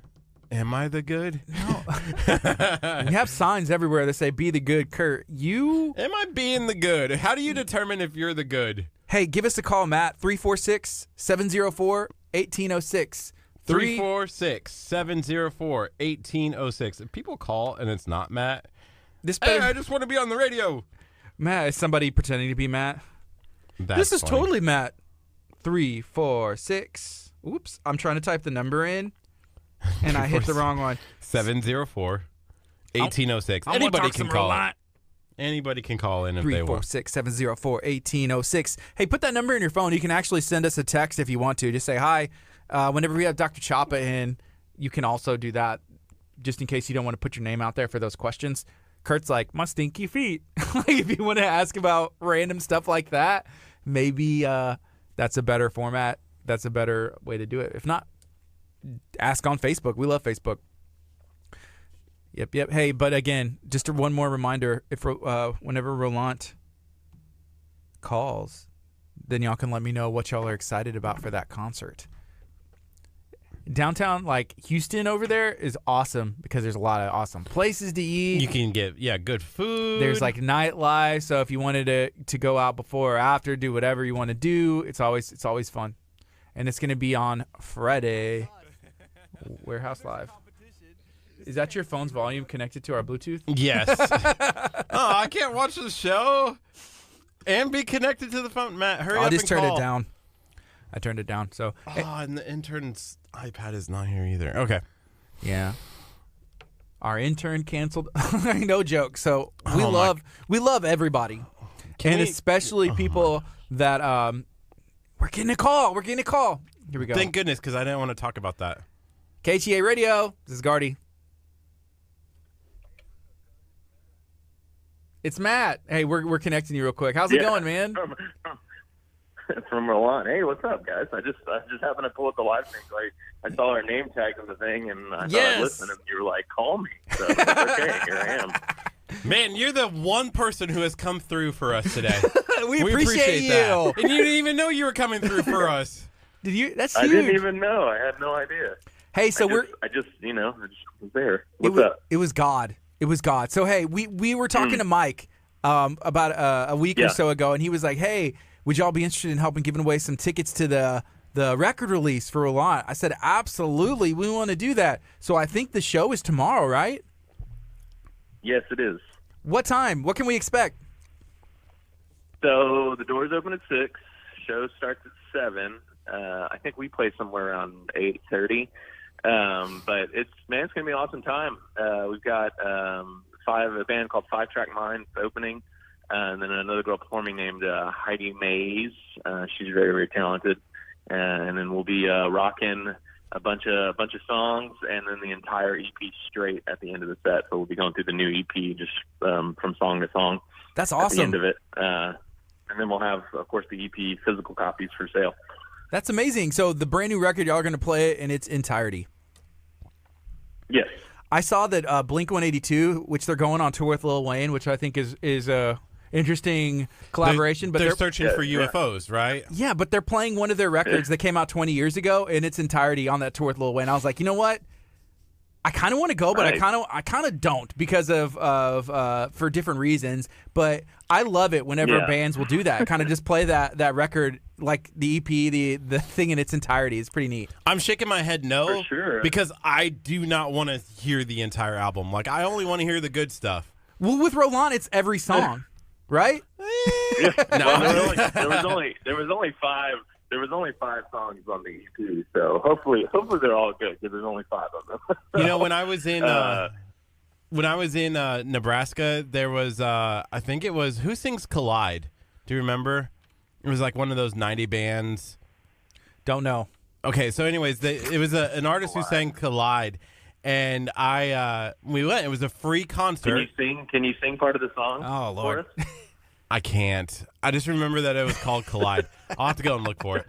Am I the good? No. You have signs everywhere that say, be the good, Kurt. You? Am I being the good? How do you determine if you're the good? Hey, give us a call, Matt. 346-704-1806. 346-704-1806. If people call and it's not Matt, This hey, better, I just want to be on the radio. Matt, is somebody pretending to be Matt? This is funny. totally Matt. 346. Oops, I'm trying to type the number in, and I hit the wrong one. 704-1806. Anybody can call. Anybody can call in if they want. 346-704-1806. Hey, put that number in your phone. You can actually send us a text if you want to. Just say hi. Whenever we have Dr. Chapa in, you can also do that, just in case you don't want to put your name out there for those questions. Kurt's like, my stinky feet. Like, if you want to ask about random stuff like that, maybe that's a better format. That's a better way to do it. If not, ask on Facebook. We love Facebook. Yep. Hey, but again, just one more reminder: if whenever Roland calls, then y'all can let me know what y'all are excited about for that concert. Downtown, like Houston over there, is awesome because there's a lot of awesome places to eat. You can get good food. There's like nightlife, so if you wanted to go out before or after, do whatever you want to do, it's always fun. And it's going to be on Friday. Warehouse Live. Is that your phone's volume connected to our Bluetooth? Yes. Oh, I can't watch the show and be connected to the phone. Matt, hurry up I'll just and turn call. it down. I turned it down. So. Oh, and the intern's iPad is not here either. Okay. Yeah. Our intern canceled. No joke. So we Oh love everybody, and especially people that we're getting a call. We're getting a call. Here we go. Thank goodness, because I didn't want to talk about that. KHEA Radio. This is Gardy. It's Matt. Hey, we're connecting you real quick. How's it going, man? From Roland. Hey, what's up, guys? I just happened to pull up the live thing. So I saw our name tag on the thing, and I thought I'd listen, and you were like, call me. So okay, here I am. Man, you're the one person who has come through for us today. we appreciate you. That. And you didn't even know you were coming through for us. Did you? That's huge. huge. I didn't even know. I had no idea. Hey, so I just was there. What's up? It was God. It was God. So hey, we were talking to Mike about a week or so ago, and he was like, "Hey, would y'all be interested in helping giving away some tickets to the record release for Roland?" I said, "Absolutely, we want to do that." So I think the show is tomorrow, right? Yes, it is. What time? What can we expect? So the doors open at 6. Show starts at 7. I think we play somewhere around 8:30. But it's gonna be an awesome time. We've got a band called 5 Track Minds opening, and then another girl performing named Heidi Mays. She's very, very talented. And then we'll be rocking a bunch of songs, and then the entire EP straight at the end of the set. So we'll be going through the new EP just from song to song. That's awesome. At the end of it, and then we'll have, of course, the EP physical copies for sale. That's amazing. So the brand new record, y'all are going to play it in its entirety. Yes. I saw that Blink-182, which they're going on tour with Lil Wayne, which I think is a interesting collaboration. They're searching for UFOs, right? Yeah, but they're playing one of their records that came out 20 years ago in its entirety on that tour with Lil Wayne. I was like, you know what? I kind of want to go, but I kind of don't because of for different reasons. But I love it whenever bands will do that. Kind of just play that record, like the EP, the thing in its entirety. It's pretty neat. I'm shaking my head no, for sure, because I do not want to hear the entire album. Like, I only want to hear the good stuff. Well, with Roland, it's every song, right? No, there was only 5. There was only 5 songs on the EP, so hopefully they're all good because there's only 5 of them. You know, when I was in Nebraska, there was I think it was who sings Collide? Do you remember? It was like one of those 90 bands. Don't know. Okay, so anyways, it was an artist who sang Collide, and we went. It was a free concert. Can you sing part of the song? Oh Lord. For us? I can't. I just remember that it was called Collide. I'll have to go and look for it.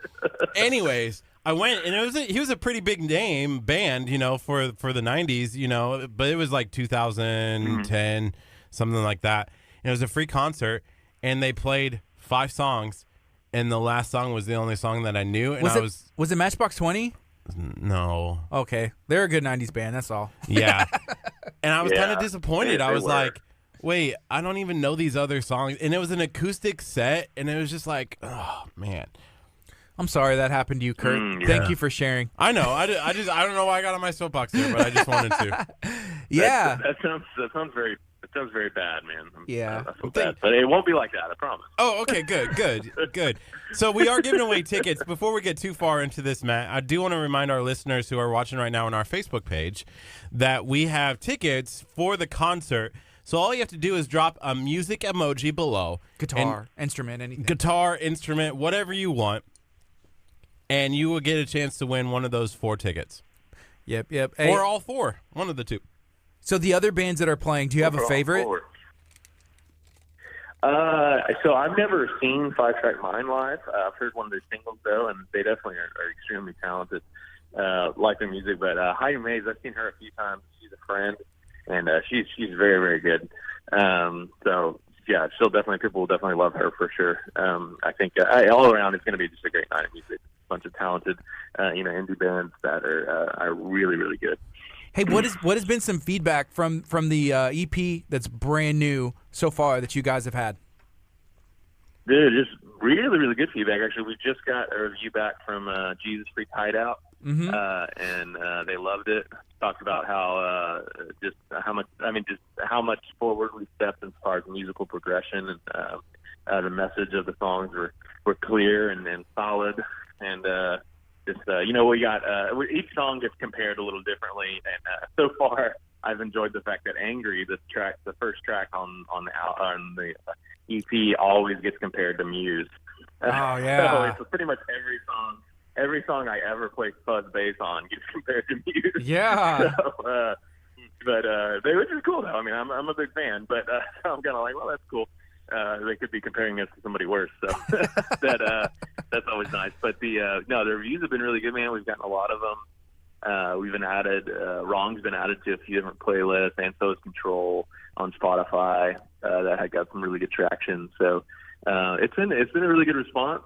Anyways, I went, and he was a pretty big name band, you know, for the 90s, you know, but it was like 2010, something like that. And it was a free concert, and they played 5 songs, and the last song was the only song that I knew. And was it Matchbox 20? No. Okay. They're a good 90s band, that's all. Yeah. And I was kind of disappointed. They I was were. like, wait, I don't even know these other songs. And it was an acoustic set, and it was just like, oh, man. I'm sorry that happened to you, Curt. Thank you for sharing. I know. I don't know why I got on my soapbox here, but I just wanted to. Yeah. That sounds very bad, man. Yeah. I feel bad, but it won't be like that, I promise. Oh, okay, good. So we are giving away tickets. Before we get too far into this, Matt, I do want to remind our listeners who are watching right now on our Facebook page that we have tickets for the concert. So all you have to do is drop a music emoji below. Guitar, instrument, anything. Guitar, instrument, whatever you want. And you will get a chance to win one of those 4 tickets. Yep. Hey, or all 4. One of the 2. So the other bands that are playing, do you have a favorite? So I've never seen 5 Track Mind live. I've heard one of their singles, though, and they definitely are extremely talented. Like their music. But Heidi Mays, I've seen her a few times. She's a friend. And she's very, very good. So yeah, people will definitely love her for sure. I think all around it's going to be just a great night of music. A bunch of talented, indie bands that are really, really good. Hey, what has been some feedback from the EP that's brand new so far that you guys have had? Dude, just really, really good feedback. Actually, we just got a review back from Jesus Freak Hideout. and they loved it. Talked about how just how much forward we stepped as far as musical progression, and the message of the songs were clear and solid, and we got each song gets compared a little differently, and so far I've enjoyed the fact that "Angry," the first track on the EP, always gets compared to Muse. Oh yeah. So it's pretty much every song I ever play fuzz bass on gets compared to Muse. Yeah. So, which is cool though. I mean, I'm a big fan, but I'm kind of like, well, that's cool. They could be comparing us to somebody worse, so that's always nice. But the reviews have been really good, man. We've gotten a lot of them. We've been added. Wrong's been added to a few different playlists, and so is Control on Spotify. That had got some really good traction. So it's been a really good response.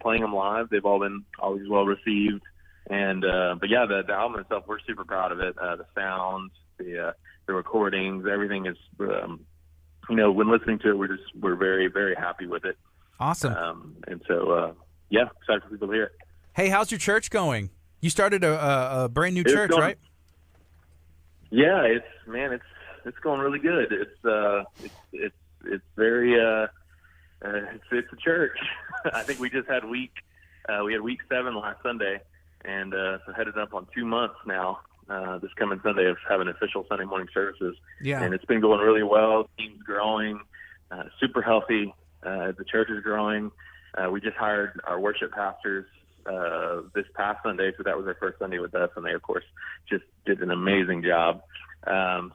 Playing them live, they've all been always well received. And but yeah, the album itself, we're super proud of it. The sounds, the recordings, everything is. When listening to it, we're very, very happy with it. Awesome. And so, excited for people to hear it. Hey, how's your church going? You started a brand new church, right? Yeah, it's going really good. It's very it's a church. I think we just had week 7 last Sunday, and so headed up on 2 months now. This coming Sunday of having official Sunday morning services. Yeah. And it's been going really well. Team's growing, super healthy. The church is growing. We just hired our worship pastors this past Sunday, so that was their first Sunday with us, and they, of course, just did an amazing job.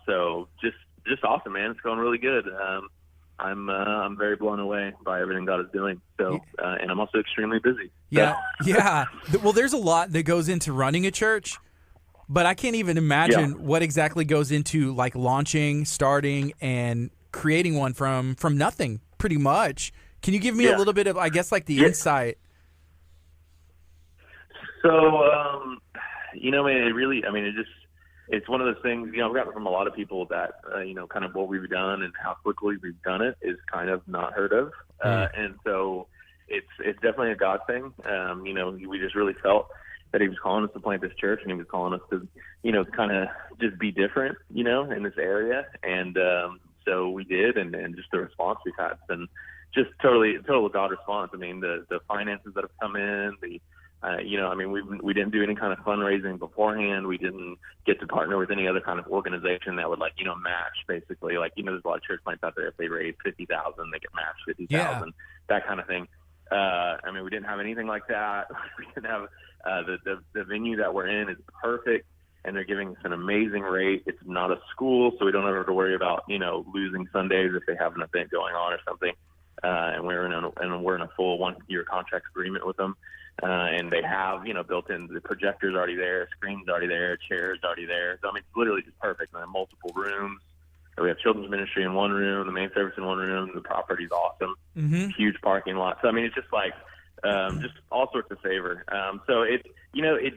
So just awesome, man. It's going really good. I'm very blown away by everything God is doing. So, and I'm also extremely busy. Yeah, yeah. Well, there's a lot that goes into running a church. But I can't even imagine what exactly goes into like launching, starting, and creating one from nothing, pretty much. Can you give me a little bit of, I guess, like the insight? So, man, it's one of those things, I've gotten from a lot of people that, kind of what we've done and how quickly we've done it is kind of not heard of. And so it's definitely a God thing. We just really felt that he was calling us to plant this church, and he was calling us to, kind of just be different, in this area. And so we did, and just the response we've had has been just total God response. I mean, the finances that have come in, we didn't do any kind of fundraising beforehand. We didn't get to partner with any other kind of organization that would match basically. There's a lot of church plants out there. If they raise $50,000, they get matched $50,000, that kind of thing. We didn't have anything like that. We didn't have the venue that we're in is perfect, and they're giving us an amazing rate. It's not a school, so we don't ever have to worry about losing Sundays if they have an event going on or something. And we're in a full 1-year contract agreement with them, and they have built in the projectors already there, screens already there, chairs already there. So it's literally just perfect. And multiple rooms. We have children's ministry in one room, the main service in one room. The property's awesome, huge parking lot. So it's just like just all sorts of favor. So it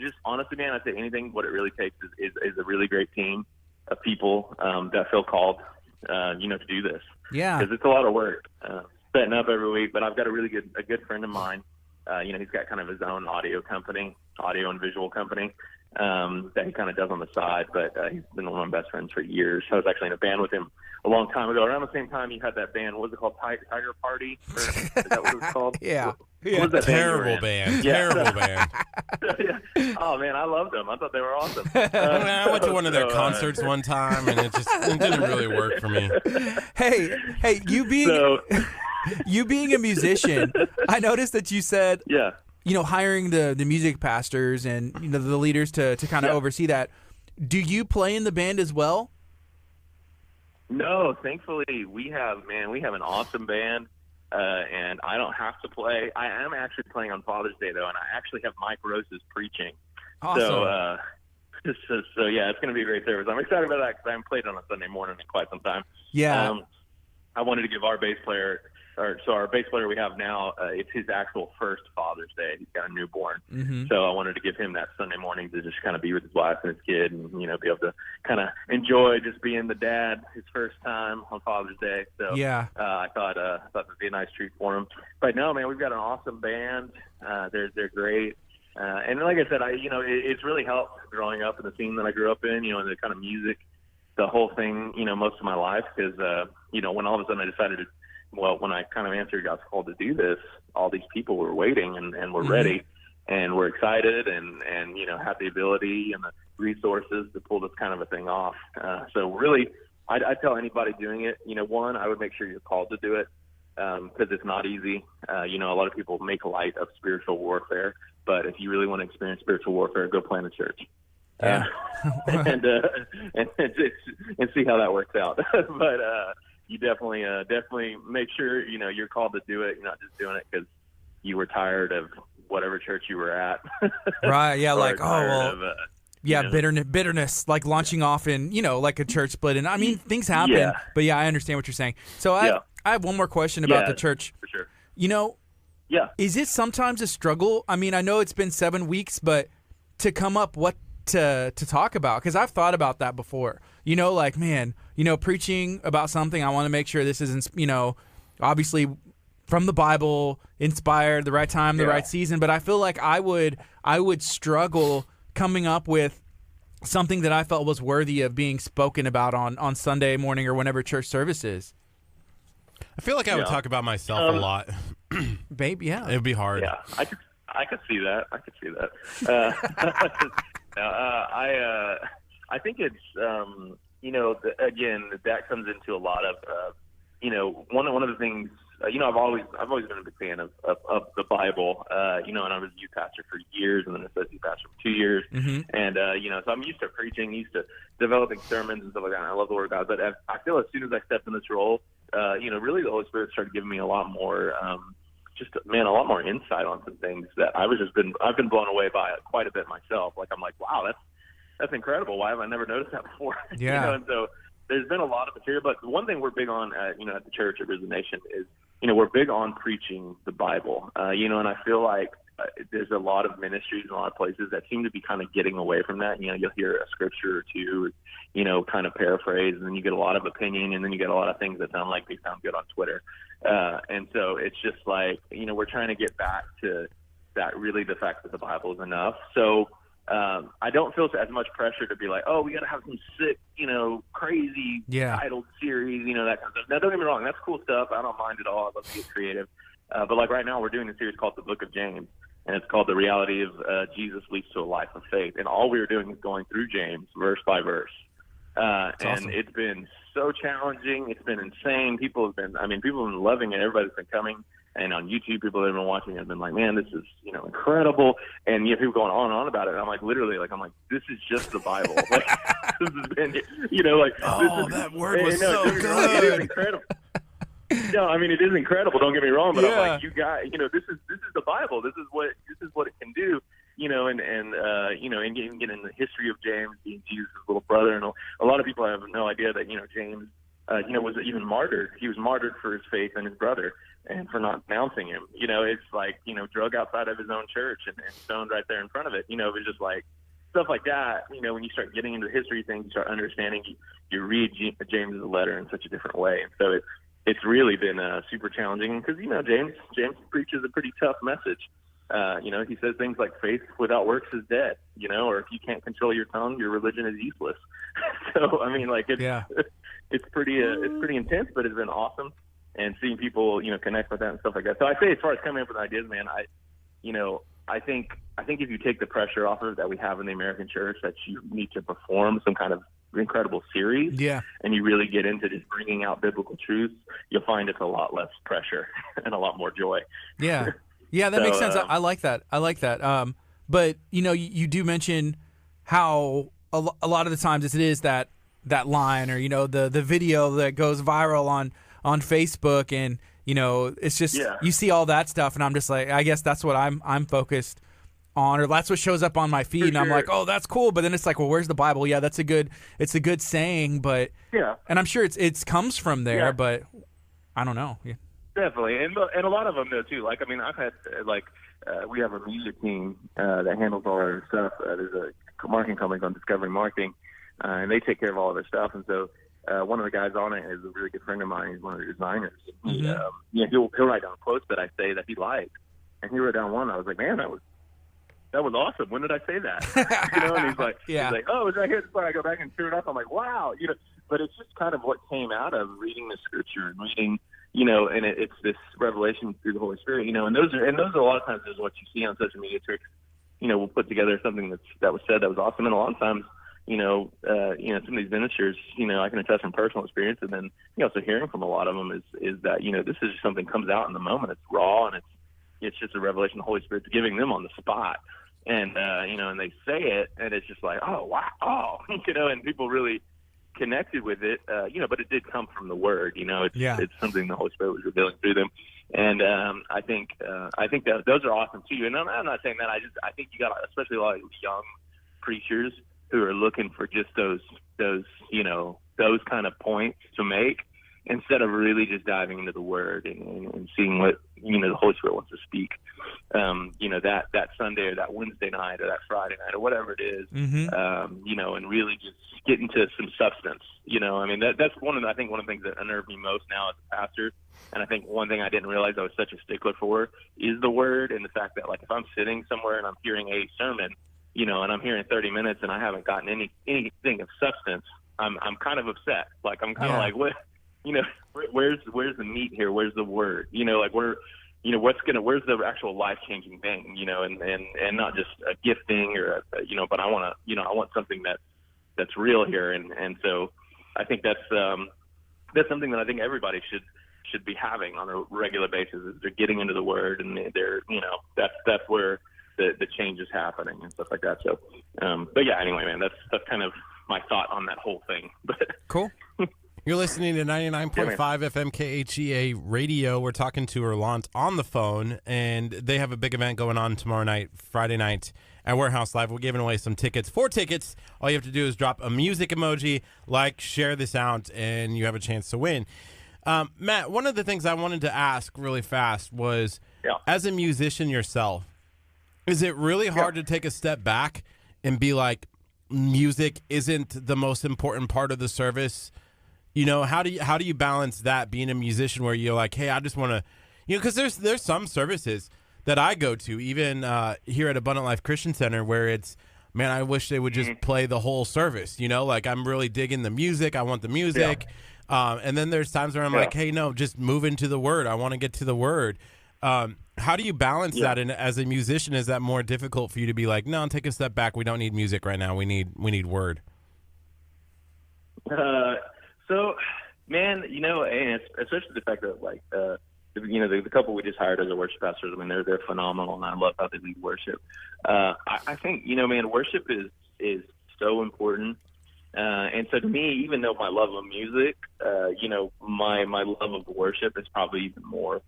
just honestly, man, I say anything. What it really takes is a really great team of people that feel called, to do this. Yeah, because it's a lot of work setting up every week. But I've got a good friend of mine. He's got kind of his own audio and visual company. That he kind of does on the side, but he's been one of my best friends for years. I was actually in a band with him a long time ago. Around the same time, you had that band. What was it called? Tiger Party? Is that what it was called? Yeah. What was that Terrible band. Terrible band. Yeah. Oh man, I loved them. I thought they were awesome. I went to one of their concerts one time, and it didn't really work for me. Hey, you being a musician, I noticed that you said, hiring the music pastors and the leaders to kind of oversee that. Do you play in the band as well? No, thankfully we have an awesome band, and I don't have to play. I am actually playing on Father's Day though, and I actually have Mike Rose's preaching. Awesome. So yeah, it's going to be a great service. I'm excited about that because I haven't played on a Sunday morning in quite some time. Yeah. I wanted to give our bass player. Our bass player we have now, it's his actual first Father's Day. He's got a newborn. So I wanted to give him that Sunday morning to just kind of be with his wife and his kid and, be able to kind of enjoy just being the dad his first time on Father's Day. So I thought it'd be a nice treat for him. But no, man, we've got an awesome band. They're great. And like I said, it's really helped growing up in the scene that I grew up in, and the kind of music, the whole thing, most of my life. Because, when all of a sudden I decided when I kind of answered God's call to do this, all these people were waiting and were ready and were excited and had the ability and the resources to pull this kind of a thing off. So really, I tell anybody doing it, one, I would make sure you're called to do it. Because it's not easy. A lot of people make light of spiritual warfare, but if you really want to experience spiritual warfare, go plant a church. Yeah. And see how that works out. But you definitely make sure you're called to do it. You're not just doing it because you were tired of whatever church you were at. Right? Yeah. Like bitterness, like launching off in like a church split. And I mean, things happen. Yeah. But yeah, I understand what you're saying. So I have one more question about the church. For sure. Is it sometimes a struggle? I mean, I know it's been 7 weeks, but to come up what to talk about, because I've thought about that before. Preaching about something, I want to make sure this isn't, obviously from the Bible, inspired, the right time, the right season. But I feel like I would struggle coming up with something that I felt was worthy of being spoken about on Sunday morning or whenever church service is. I feel like I would talk about myself a lot. Babe, yeah. It would be hard. Yeah, I could see that. I think it's again, that comes into a lot of one of the things. I've always been a big fan of the Bible. And I was a youth pastor for years, and then associate pastor for 2 years. And so I'm used to preaching, used to developing sermons and stuff like that. And I love the Word of God, but I feel as soon as I stepped in this role, really the Holy Spirit started giving me a lot more, a lot more insight on some things that I've been blown away by quite a bit myself. Like I'm like, wow, that's incredible. Why have I never noticed that before? Yeah. And so there's been a lot of material, but one thing we're big on, at the church at Risen Nation is, we're big on preaching the Bible. And I feel like there's a lot of ministries in a lot of places that seem to be kind of getting away from that. You'll hear a scripture or two, kind of paraphrase, and then you get a lot of opinion, and then you get a lot of things that sound like they sound good on Twitter. And so it's just like, we're trying to get back to that, really the fact that the Bible is enough. So I don't feel as much pressure to be like, oh, we got to have some sick, crazy titled series, that kind of stuff. Now, don't get me wrong, that's cool stuff. I don't mind at all. I love to get creative. But like right now, we're doing a series called The Book of James, and it's called The Reality of Jesus Leads to a Life of Faith. And all we were doing is going through James verse by verse. And awesome. It's been so challenging. It's been insane. People have been loving it. Everybody's been coming. And on YouTube, people that have been watching have been like, man, this is, incredible. And people going on and on about it. And I'm like, literally, this is just the Bible. Like, this has been, that word was so good. It is incredible. No, I mean, it is incredible. Don't get me wrong, but I'm like, you guys, this is the Bible. This is what it can do. And getting in the history of James being Jesus' little brother, and a lot of people have no idea that James, was even martyred. He was martyred for his faith and his brother, and for not denouncing him. It's like drug outside of his own church and stoned right there in front of it. It was just like stuff like that. When you start getting into the history things, you start understanding. You read James' letter in such a different way, and so it's really been super challenging because James preaches a pretty tough message. He says things like faith without works is dead, or if you can't control your tongue, your religion is useless. So, I mean, it's pretty intense, but it's been awesome. And seeing people, connect with that and stuff like that. So I say, as far as coming up with ideas, man, I think if you take the pressure off of that we have in the American church, that you need to perform some kind of incredible series, and you really get into just bringing out biblical truths, you'll find it's a lot less pressure and a lot more joy. Yeah, that makes sense. I like that. But you do mention how a lot of the times it is that line, or the video that goes viral on Facebook, and it's just you see all that stuff, and I'm just like, I guess that's what I'm focused on, or that's what shows up on my feed, and I'm like, oh, that's cool. But then it's like, well, where's the Bible? Yeah, it's a good saying, but and I'm sure it comes from there, but I don't know. Yeah. Definitely, and a lot of them though too. Like, I mean, I've had we have a media team that handles all our stuff. There's a marketing company called Discovery Marketing, and they take care of all of their stuff. And so one of the guys on it is a really good friend of mine. He's one of the designers. He'll write down quotes that I say that he likes, and he wrote down one. I was like, man, that was that was awesome. When did I say that? And he's like, oh, it's right here. So I go back and turn it up. I'm like, wow, but it's just kind of what came out of reading the scripture and reading, and it's this revelation through the Holy Spirit, and those are a lot of times is what you see on social media. Church, we'll put together something that was said that was awesome, and a lot of times, some of these ministers, I can attest from personal experience, and then also hearing from a lot of them is that this is just something comes out in the moment. It's raw, and it's just a revelation the Holy Spirit's giving them on the spot. And, and they say it, and it's just like, oh, wow, and people really connected with it, but it did come from the Word, it's something the Holy Spirit was revealing through them. And I think that those are awesome too. And I'm not saying that. I think you got, especially a lot of young preachers who are looking for just those kind of points to make, instead of really just diving into the Word and seeing what the Holy Spirit wants to speak. That Sunday or that Wednesday night or that Friday night or whatever it is, and really just get into some substance. That's one of the things that unnerve me most now as a pastor. And I think one thing I didn't realize I was such a stickler for is the Word, and the fact that, like, if I'm sitting somewhere and I'm hearing a sermon, and I'm hearing 30 minutes and I haven't gotten anything of substance, I'm kind of upset. Like, I'm kind of like, what? Where's the meat here? Where's the Word? Where's the actual life-changing thing? And not just a gifting or but I want something that's real here. And so I think that's something that I think everybody should be having on a regular basis, is they're getting into the Word, and they're that's where the change is happening and stuff like that. So, but yeah, anyway, man, that's kind of my thought on that whole thing. But cool. You're listening to 99.5 FM KHEA radio. We're talking to Erlant on the phone, and they have a big event going on tomorrow night, Friday night, at Warehouse Live. We're giving away some tickets. 4 tickets. All you have to do is drop a music emoji, share this out, and you have a chance to win. Matt, one of the things I wanted to ask really fast was, as a musician yourself, is it really hard to take a step back and be like, music isn't the most important part of the service? How do you balance that, being a musician, where you're like, hey, I just want to, because there's some services that I go to, even here at Abundant Life Christian Center, where it's, man, I wish they would just play the whole service, like, I'm really digging the music. I want the music. And then there's times where I'm like, hey, no, just move into the Word. I want to get to the Word. How do you balance that? And as a musician, is that more difficult for you to be like, no, take a step back. We don't need music right now. We need Word. So, man, and especially the fact that, like, the couple we just hired as our worship pastors, I mean, they're phenomenal, and I love how they lead worship. I think, man, worship is so important. And so to me, even though my love of music, my love of worship is probably even more.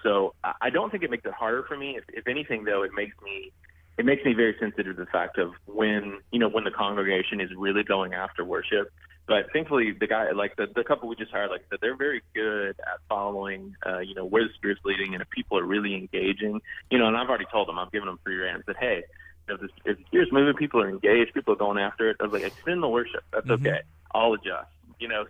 So I don't think it makes it harder for me. If anything, though, it makes me very sensitive to the fact of when the congregation is really going after worship. But thankfully, the guy, like the couple we just hired, like I said, they're very good at following, where the Spirit's leading, and if people are really engaging, and I've already told them, I've given them free rein, said, hey, if the Spirit's moving, people are engaged, people are going after it. I was like, extend the worship. That's okay. I'll adjust.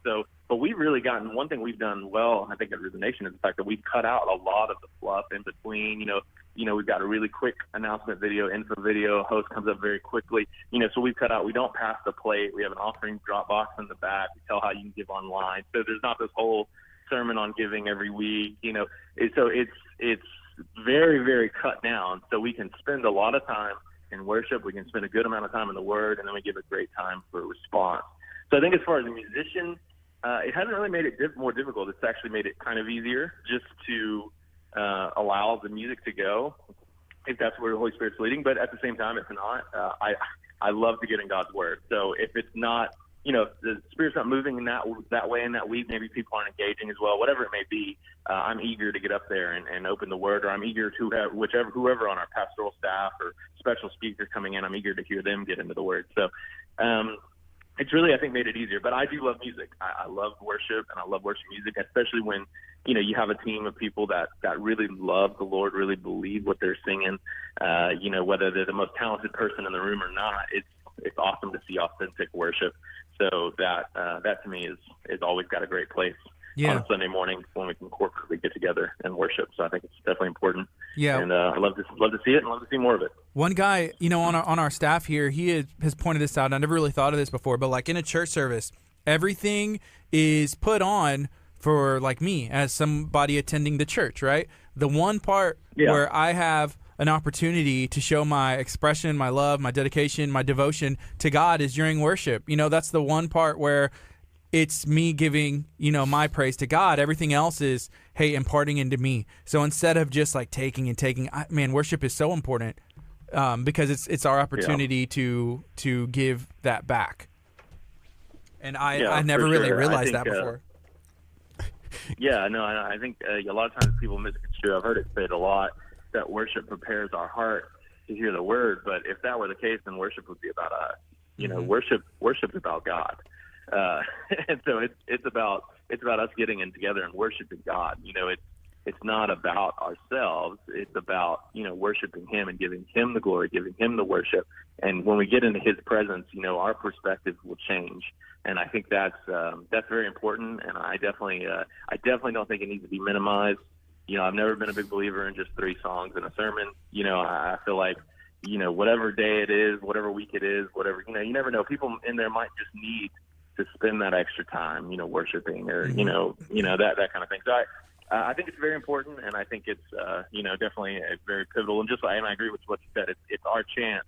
So, but we've really gotten, one thing we've done well, I think, at Risen Nation, is the fact that we've cut out a lot of the fluff in between. We've got a really quick announcement video, info video, host comes up very quickly. So we've cut out, we don't pass the plate. We have an offering drop box in the back. We tell how you can give online. So there's not this whole sermon on giving every week, So it's very, very cut down. So we can spend a lot of time in worship. We can spend a good amount of time in the Word, and then we give a great time for response. So I think as far as a musician, it hasn't really made it more difficult. It's actually made it kind of easier just to allow the music to go, if that's where the Holy Spirit's leading. But at the same time, if not, I love to get in God's Word. So if it's not, if the Spirit's not moving in that way in that week, maybe people aren't engaging as well, whatever it may be, I'm eager to get up there and open the Word, or I'm eager to have whoever on our pastoral staff or special speakers coming in, I'm eager to hear them get into the Word. So it's really, I think, made it easier. But I do love music. I love worship, and I love worship music, especially when, you have a team of people that really love the Lord, really believe what they're singing, whether they're the most talented person in the room or not. It's awesome to see authentic worship. So that to me is always got a great place on a Sunday morning when we can corporately get together and worship. So I think it's definitely important. Yeah. And I love to see it and love to see more of it. One guy, on our staff here, he has pointed this out. I never really thought of this before, but like in a church service, everything is put on for like me as somebody attending the church, right? The one part where I have an opportunity to show my expression, my love, my dedication, my devotion to God is during worship. That's the one part where it's me giving, my praise to God. Everything else is, hey, imparting into me. So instead of just like taking and taking, worship is so important because it's our opportunity to give that back. And I never really realized that before. Yeah, no, I think a lot of times people misconstrue. I've heard it said a lot that worship prepares our heart to hear the word. But if that were the case, then worship would be about us. Worship's about God. And so it's about us getting in together and worshiping God. It's not about ourselves. It's about worshiping Him and giving Him the glory, giving Him the worship. And when we get into His presence, our perspective will change. And I think that's very important. And I definitely don't think it needs to be minimized. I've never been a big believer in just 3 songs in a sermon. I feel like whatever day it is, whatever week it is, whatever you never know. People in there might just need to spend that extra time, worshiping or, that kind of thing. So I think it's very important, and I think it's, definitely a very pivotal. And and I agree with what you said. It's our chance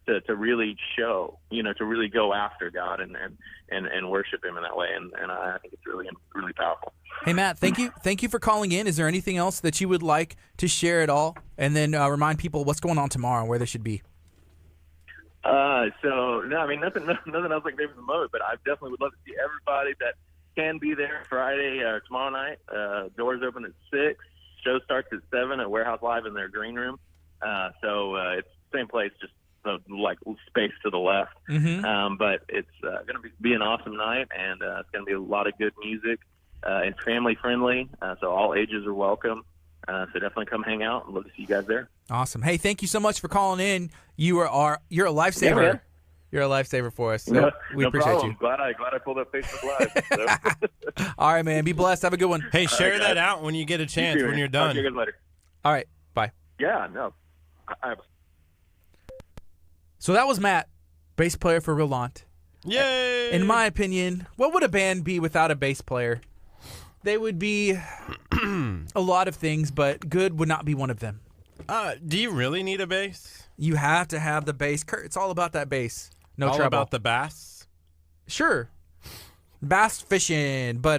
to really show, to really go after God and worship Him in that way. And I think it's really, really powerful. Hey, Matt, thank you for calling in. Is there anything else that you would like to share at all? And then remind people what's going on tomorrow and where they should be. So no, nothing else like maybe the moment, but I definitely would love to see everybody that can be there Friday or tomorrow night. Doors open at 6. Show starts at 7 at Warehouse Live in their green room. So it's the same place, just like space to the left. But it's going to be an awesome night, and it's going to be a lot of good music and family friendly. So all ages are welcome. So definitely come hang out. I'd love to see you guys there. Awesome. Hey, thank you so much for calling in. You're a lifesaver. Yeah, you're a lifesaver for us. So we appreciate you. Glad I pulled up Facebook Live. So. All right, man. Be blessed. Have a good one. Hey, share that out when you get a chance when you're done. Talk to you guys later. All right. Bye. Yeah, no. So that was Matt, bass player for Roland. Yay! In my opinion, what would a band be without a bass player? They would be a lot of things, but good would not be one of them. Do you really need a bass? You have to have the bass. Kurt, it's all about that bass. No all trouble. About the bass? Sure. Bass fishing, but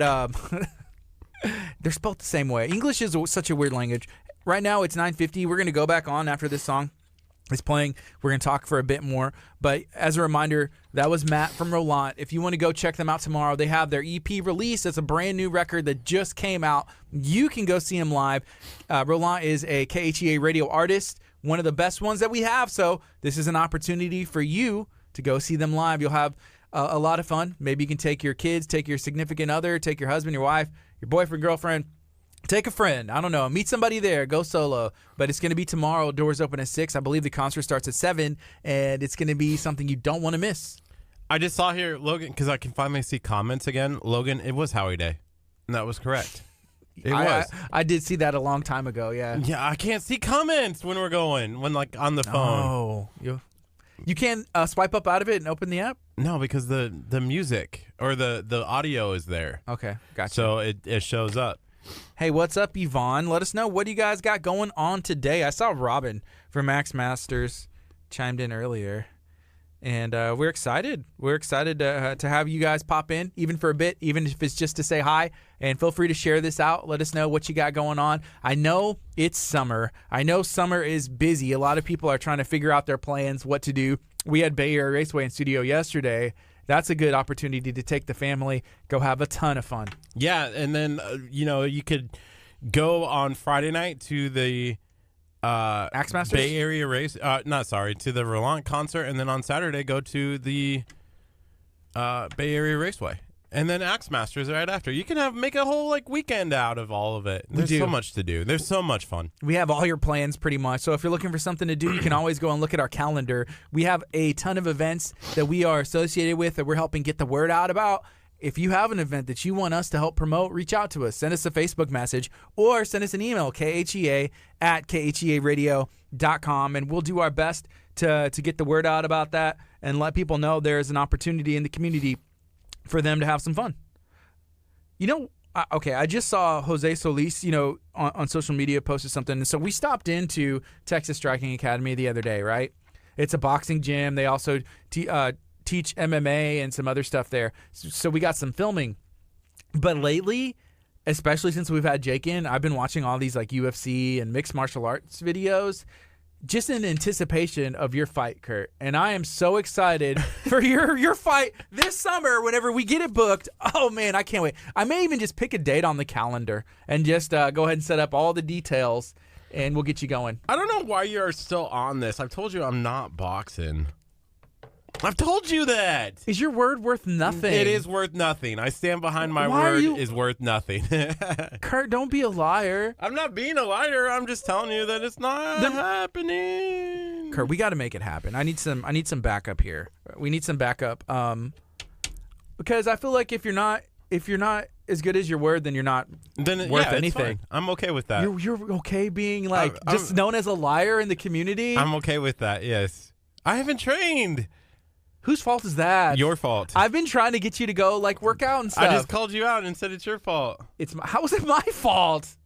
they're spelled the same way. English is such a weird language. Right now it's 9:50. We're going to go back on after this song is playing. We're going to talk for a bit more. But as a reminder, that was Matt from Roland. If you want to go check them out tomorrow, they have their EP release. It's a brand new record that just came out. You can go see them live. Roland is a KHEA radio artist, one of the best ones that we have. So this is an opportunity for you to go see them live. You'll have a lot of fun. Maybe you can take your kids, take your significant other, take your husband, your wife, your boyfriend, girlfriend. Take a friend. I don't know. Meet somebody there. Go solo. But it's going to be tomorrow. Doors open at 6. I believe the concert starts at 7. And it's going to be something you don't want to miss. I just saw here, Logan, because I can finally see comments again. Logan, it was Howie Day. And that was correct. It was. I did see that a long time ago, yeah. Yeah, I can't see comments when we're going, when like on the phone. Oh. You can't swipe up out of it and open the app? No, because the music or the audio is there. Okay, gotcha. So it shows up. Hey, what's up, Yvonne? Let us know, what do you guys got going on today? I saw Robin from Max Masters chimed in earlier, and we're excited. We're excited to have you guys pop in, even for a bit, even if it's just to say hi, and feel free to share this out. Let us know what you got going on. I know it's summer. I know summer is busy. A lot of people are trying to figure out their plans, what to do. We had Bay Area Raceway in studio yesterday. That's a good opportunity to take the family, go have a ton of fun. Yeah, and then, you could go on Friday night to the Axe Masters? Bay Area race. To the Roland concert, and then on Saturday go to the Bay Area Raceway. And then Axe Masters right after. You can make a whole weekend out of all of it. There's so much to do. There's so much fun. We have all your plans pretty much. So if you're looking for something to do, you can always go and look at our calendar. We have a ton of events that we are associated with that we're helping get the word out about. if you have an event that you want us to help promote, reach out to us. Send us a Facebook message or send us an email, KHEA@KHEAradio.com, and we'll do our best to get the word out about that and let people know there's an opportunity in the community for them to have some fun. You know, I just saw Jose Solis, on social media posted something. And so we stopped into Texas Striking Academy the other day, right? It's a boxing gym. They also teach MMA and some other stuff there. So we got some filming. But lately, especially since we've had Jake in, I've been watching all these like UFC and mixed martial arts videos just in anticipation of your fight, Curt. And I am so excited for your fight this summer whenever we get it booked. Oh, man, I can't wait. I may even just pick a date on the calendar and just go ahead and set up all the details, and we'll get you going. I don't know why you're still on this. I've told you I'm not boxing. I've told you that. Is your word worth nothing? It is worth nothing. I stand behind my Why word is worth nothing. Curt, don't be a liar. I'm not being a liar. I'm just telling you that it's not happening. Curt, we got to make it happen. I need some backup here. We need some backup. Because I feel like if you're not as good as your word, then you're not worth anything. I'm okay with that. You're okay being like just known as a liar in the community? I'm okay with that, yes. I haven't trained. Whose fault is that? Your fault. I've been trying to get you to go like work out and stuff. I just called you out and said it's your fault. How is it my fault?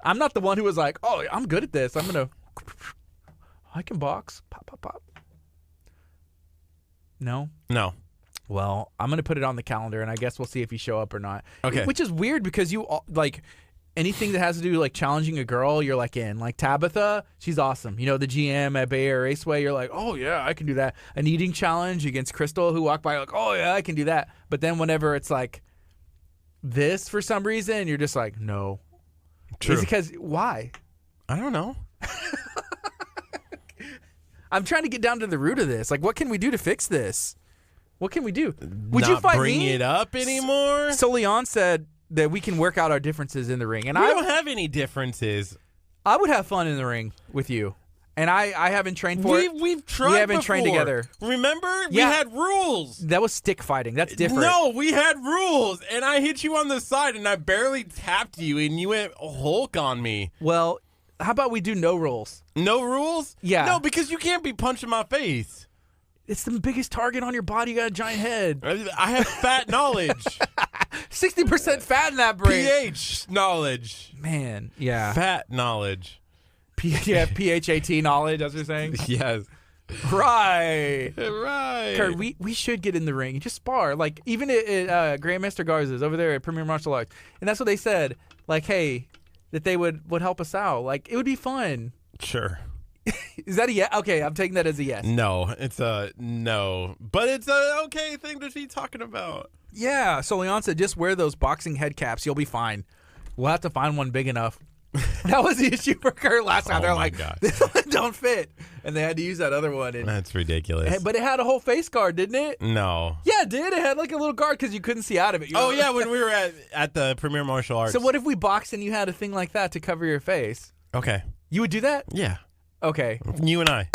I'm not the one who was like, oh, I'm good at this. I can box. Pop, pop, pop. No? No. Well, I'm going to put it on the calendar, and I guess we'll see if you show up or not. Okay. Which is weird because you, like, anything that has to do like challenging a girl, you're like in. Like Tabitha, she's awesome. The GM at Bay Area Raceway, you're like, oh, yeah, I can do that. An eating challenge against Crystal, who walked by, you're like, oh, yeah, I can do that. But then whenever it's like this for some reason, you're just like, no. True. Is it because, why? I don't know. I'm trying to get down to the root of this. Like, what can we do to fix this? What can we do? Would you fight bring me? it up anymore? Soleon said that we can work out our differences in the ring. And I don't have any differences. I would have fun in the ring with you. And I haven't trained for it. We've tried We haven't before. trained together. Remember? Yeah. We had rules. That was stick fighting. That's different. No, we had rules. And I hit you on the side, and I barely tapped you, and you went Hulk on me. Well, how about we do no rules? No rules? Yeah. No, because you can't be punching my face. It's the biggest target on your body. You got a giant head. I have fat knowledge. 60% fat in that brain. pH knowledge. Man, yeah. Fat knowledge. PHAT knowledge, that's what you're saying? Yes. Right. Right. Curt, we should get in the ring and just spar. Like, even at Grandmaster Garza's over there at Premier Martial Arts. And that's what they said. Like, hey, that they would help us out. Like, it would be fun. Sure. Is that a yes? Okay, I'm taking that as a yes. No, it's a no. But it's a okay thing to be talking about. Yeah, so Leon said just wear those boxing head caps. You'll be fine. We'll have to find one big enough. That was the issue for Curt last time. They're like, God. this one don't fit. And they had to use that other one. And, That's ridiculous. but it had a whole face guard, didn't it? No. Yeah, it did. It had like a little guard because you couldn't see out of it. Oh, yeah, when we were at the Premier Martial Arts. So what if we boxed and you had a thing like that to cover your face? Okay. You would do that? Yeah. Okay. You and I.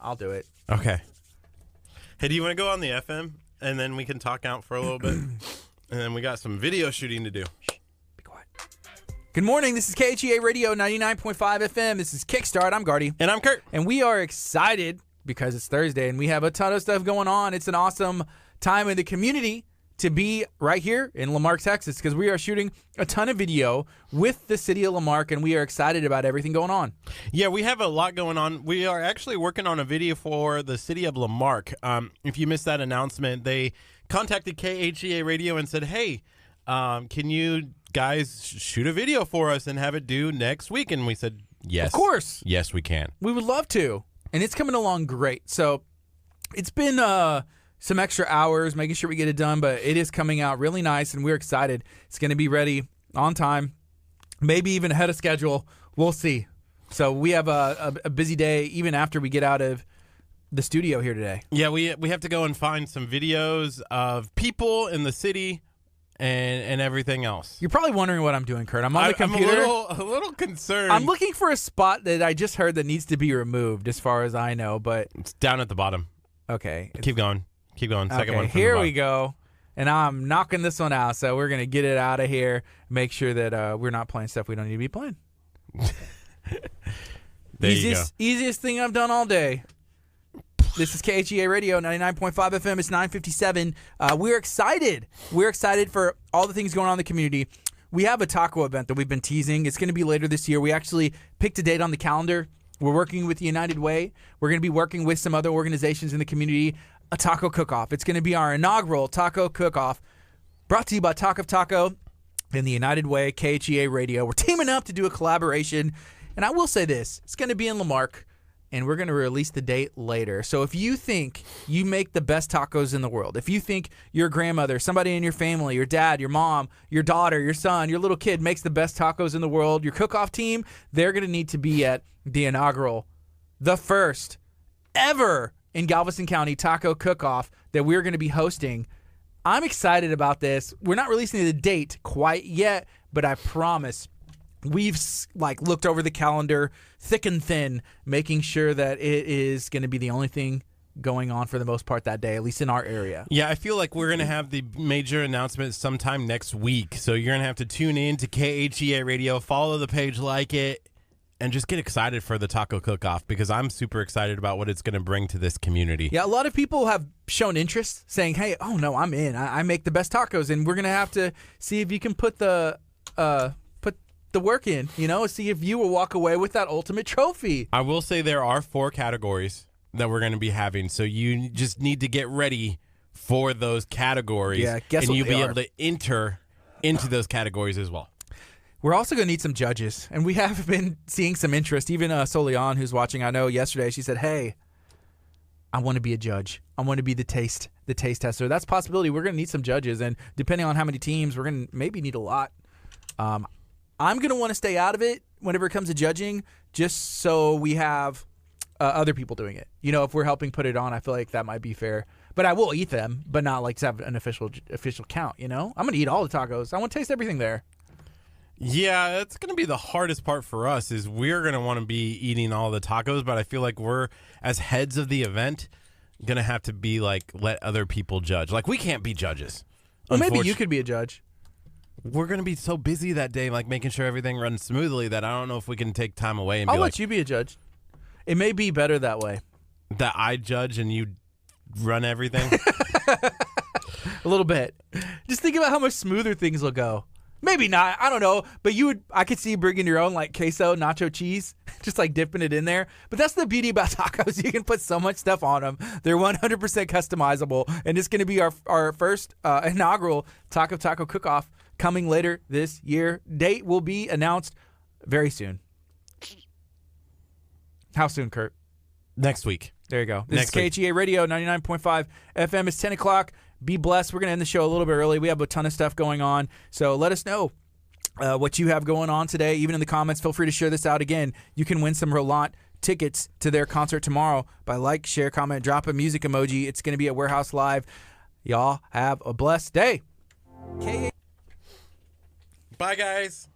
I'll do it. Okay. Hey, do you want to go on the FM? And then we can talk out for a little bit. And then we got some video shooting to do. Be quiet. Good morning. This is KHEA Radio 99.5 FM. This is Kickstart. I'm Gardy. And I'm Curt. And we are excited because it's Thursday and we have a ton of stuff going on. It's an awesome time in the community to be right here in Lamarck, Texas, because we are shooting a ton of video with the city of Lamarck, and we are excited about everything going on. Yeah, we have a lot going on. We are actually working on a video for the city of Lamarck. If you missed that announcement, they contacted KHEA Radio and said, hey, can you guys shoot a video for us and have it due next week? And we said, yes. Of course. Yes, we can. We would love to, and it's coming along great. So it's been some extra hours making sure we get it done, but it is coming out really nice, and we're excited. It's going to be ready on time, maybe even ahead of schedule. We'll see. So we have a busy day even after we get out of the studio here today. Yeah, we have to go and find some videos of people in the city and everything else. You're probably wondering what I'm doing, Curt. I'm on the computer. I'm a little concerned. I'm looking for a spot that I just heard that needs to be removed as far as I know, but it's down at the bottom. okay. Keep going. Keep going. Second one from here the we go. and I'm knocking this one out. So we're going to get it out of here, make sure that we're not playing stuff we don't need to be playing. Easiest thing I've done all day. This is KHEA Radio, 99.5 FM. It's 9:57. We're excited. We're excited for all the things going on in the community. We have a taco event that we've been teasing. It's going to be later this year. We actually picked a date on the calendar. We're working with the United Way. We're going to be working with some other organizations in the community. A taco cook-off. It's going to be our inaugural taco cook-off, brought to you by Talk of Taco and the United Way, KHEA Radio. We're teaming up to do a collaboration. And I will say this. It's going to be in Lamarck. And we're going to release the date later. So if you think you make the best tacos in the world, if you think your grandmother, somebody in your family, your dad, your mom, your daughter, your son, your little kid makes the best tacos in the world, your cook-off team, they're going to need to be at the inaugural, the first ever in Galveston County taco cook-off that we're going to be hosting. I'm excited about this. We're not releasing the date quite yet, but I promise we've looked over the calendar thick and thin, making sure that it is going to be the only thing going on for the most part that day, at least in our area. Yeah, I feel like we're going to have the major announcement sometime next week. So you're going to have to tune in to KHEA Radio, follow the page, like it, and just get excited for the taco cook-off because I'm super excited about what it's going to bring to this community. Yeah, a lot of people have shown interest saying, hey, oh no, I'm in. I make the best tacos, and we're going to have to see if you can put the work in, see if you will walk away with that ultimate trophy. I will say there are 4 categories that we're going to be having, so you just need to get ready for those categories. Yeah, guess and what you'll they be are. able to enter into those categories as well. We're also going to need some judges, and we have been seeing some interest. Even Solian, who's watching, I know yesterday, she said, hey, I want to be a judge. I want to be the taste tester. That's a possibility. We're going to need some judges, and depending on how many teams, we're going to maybe need a lot. I'm going to want to stay out of it whenever it comes to judging, just so we have other people doing it. If we're helping put it on, I feel like that might be fair. But I will eat them, but not to have an official count, I'm going to eat all the tacos. I want to taste everything there. Yeah, that's going to be the hardest part for us is we're going to want to be eating all the tacos, but I feel like we're, as heads of the event, going to have to be let other people judge. We can't be judges. Well, maybe you could be a judge. We're going to be so busy that day, making sure everything runs smoothly that I don't know if we can take time away and I'll let you be a judge. It may be better that way. That I judge and you run everything? A little bit. Just think about how much smoother things will go. Maybe not. I don't know. But I could see you bringing your own queso, nacho cheese, just dipping it in there. But that's the beauty about tacos. You can put so much stuff on them. They're 100% customizable. And it's going to be our first inaugural Taco Cook-Off coming later this year. Date will be announced very soon. How soon, Curt? Next week. There you go. This is KHEA Radio, 99.5 FM. It's 10 o'clock. Be blessed. We're going to end the show a little bit early. We have a ton of stuff going on. So let us know what you have going on today. Even in the comments, feel free to share this out. Again, you can win some Roland tickets to their concert tomorrow by share, comment, drop a music emoji. It's going to be at Warehouse Live. Y'all have a blessed day. Bye, guys.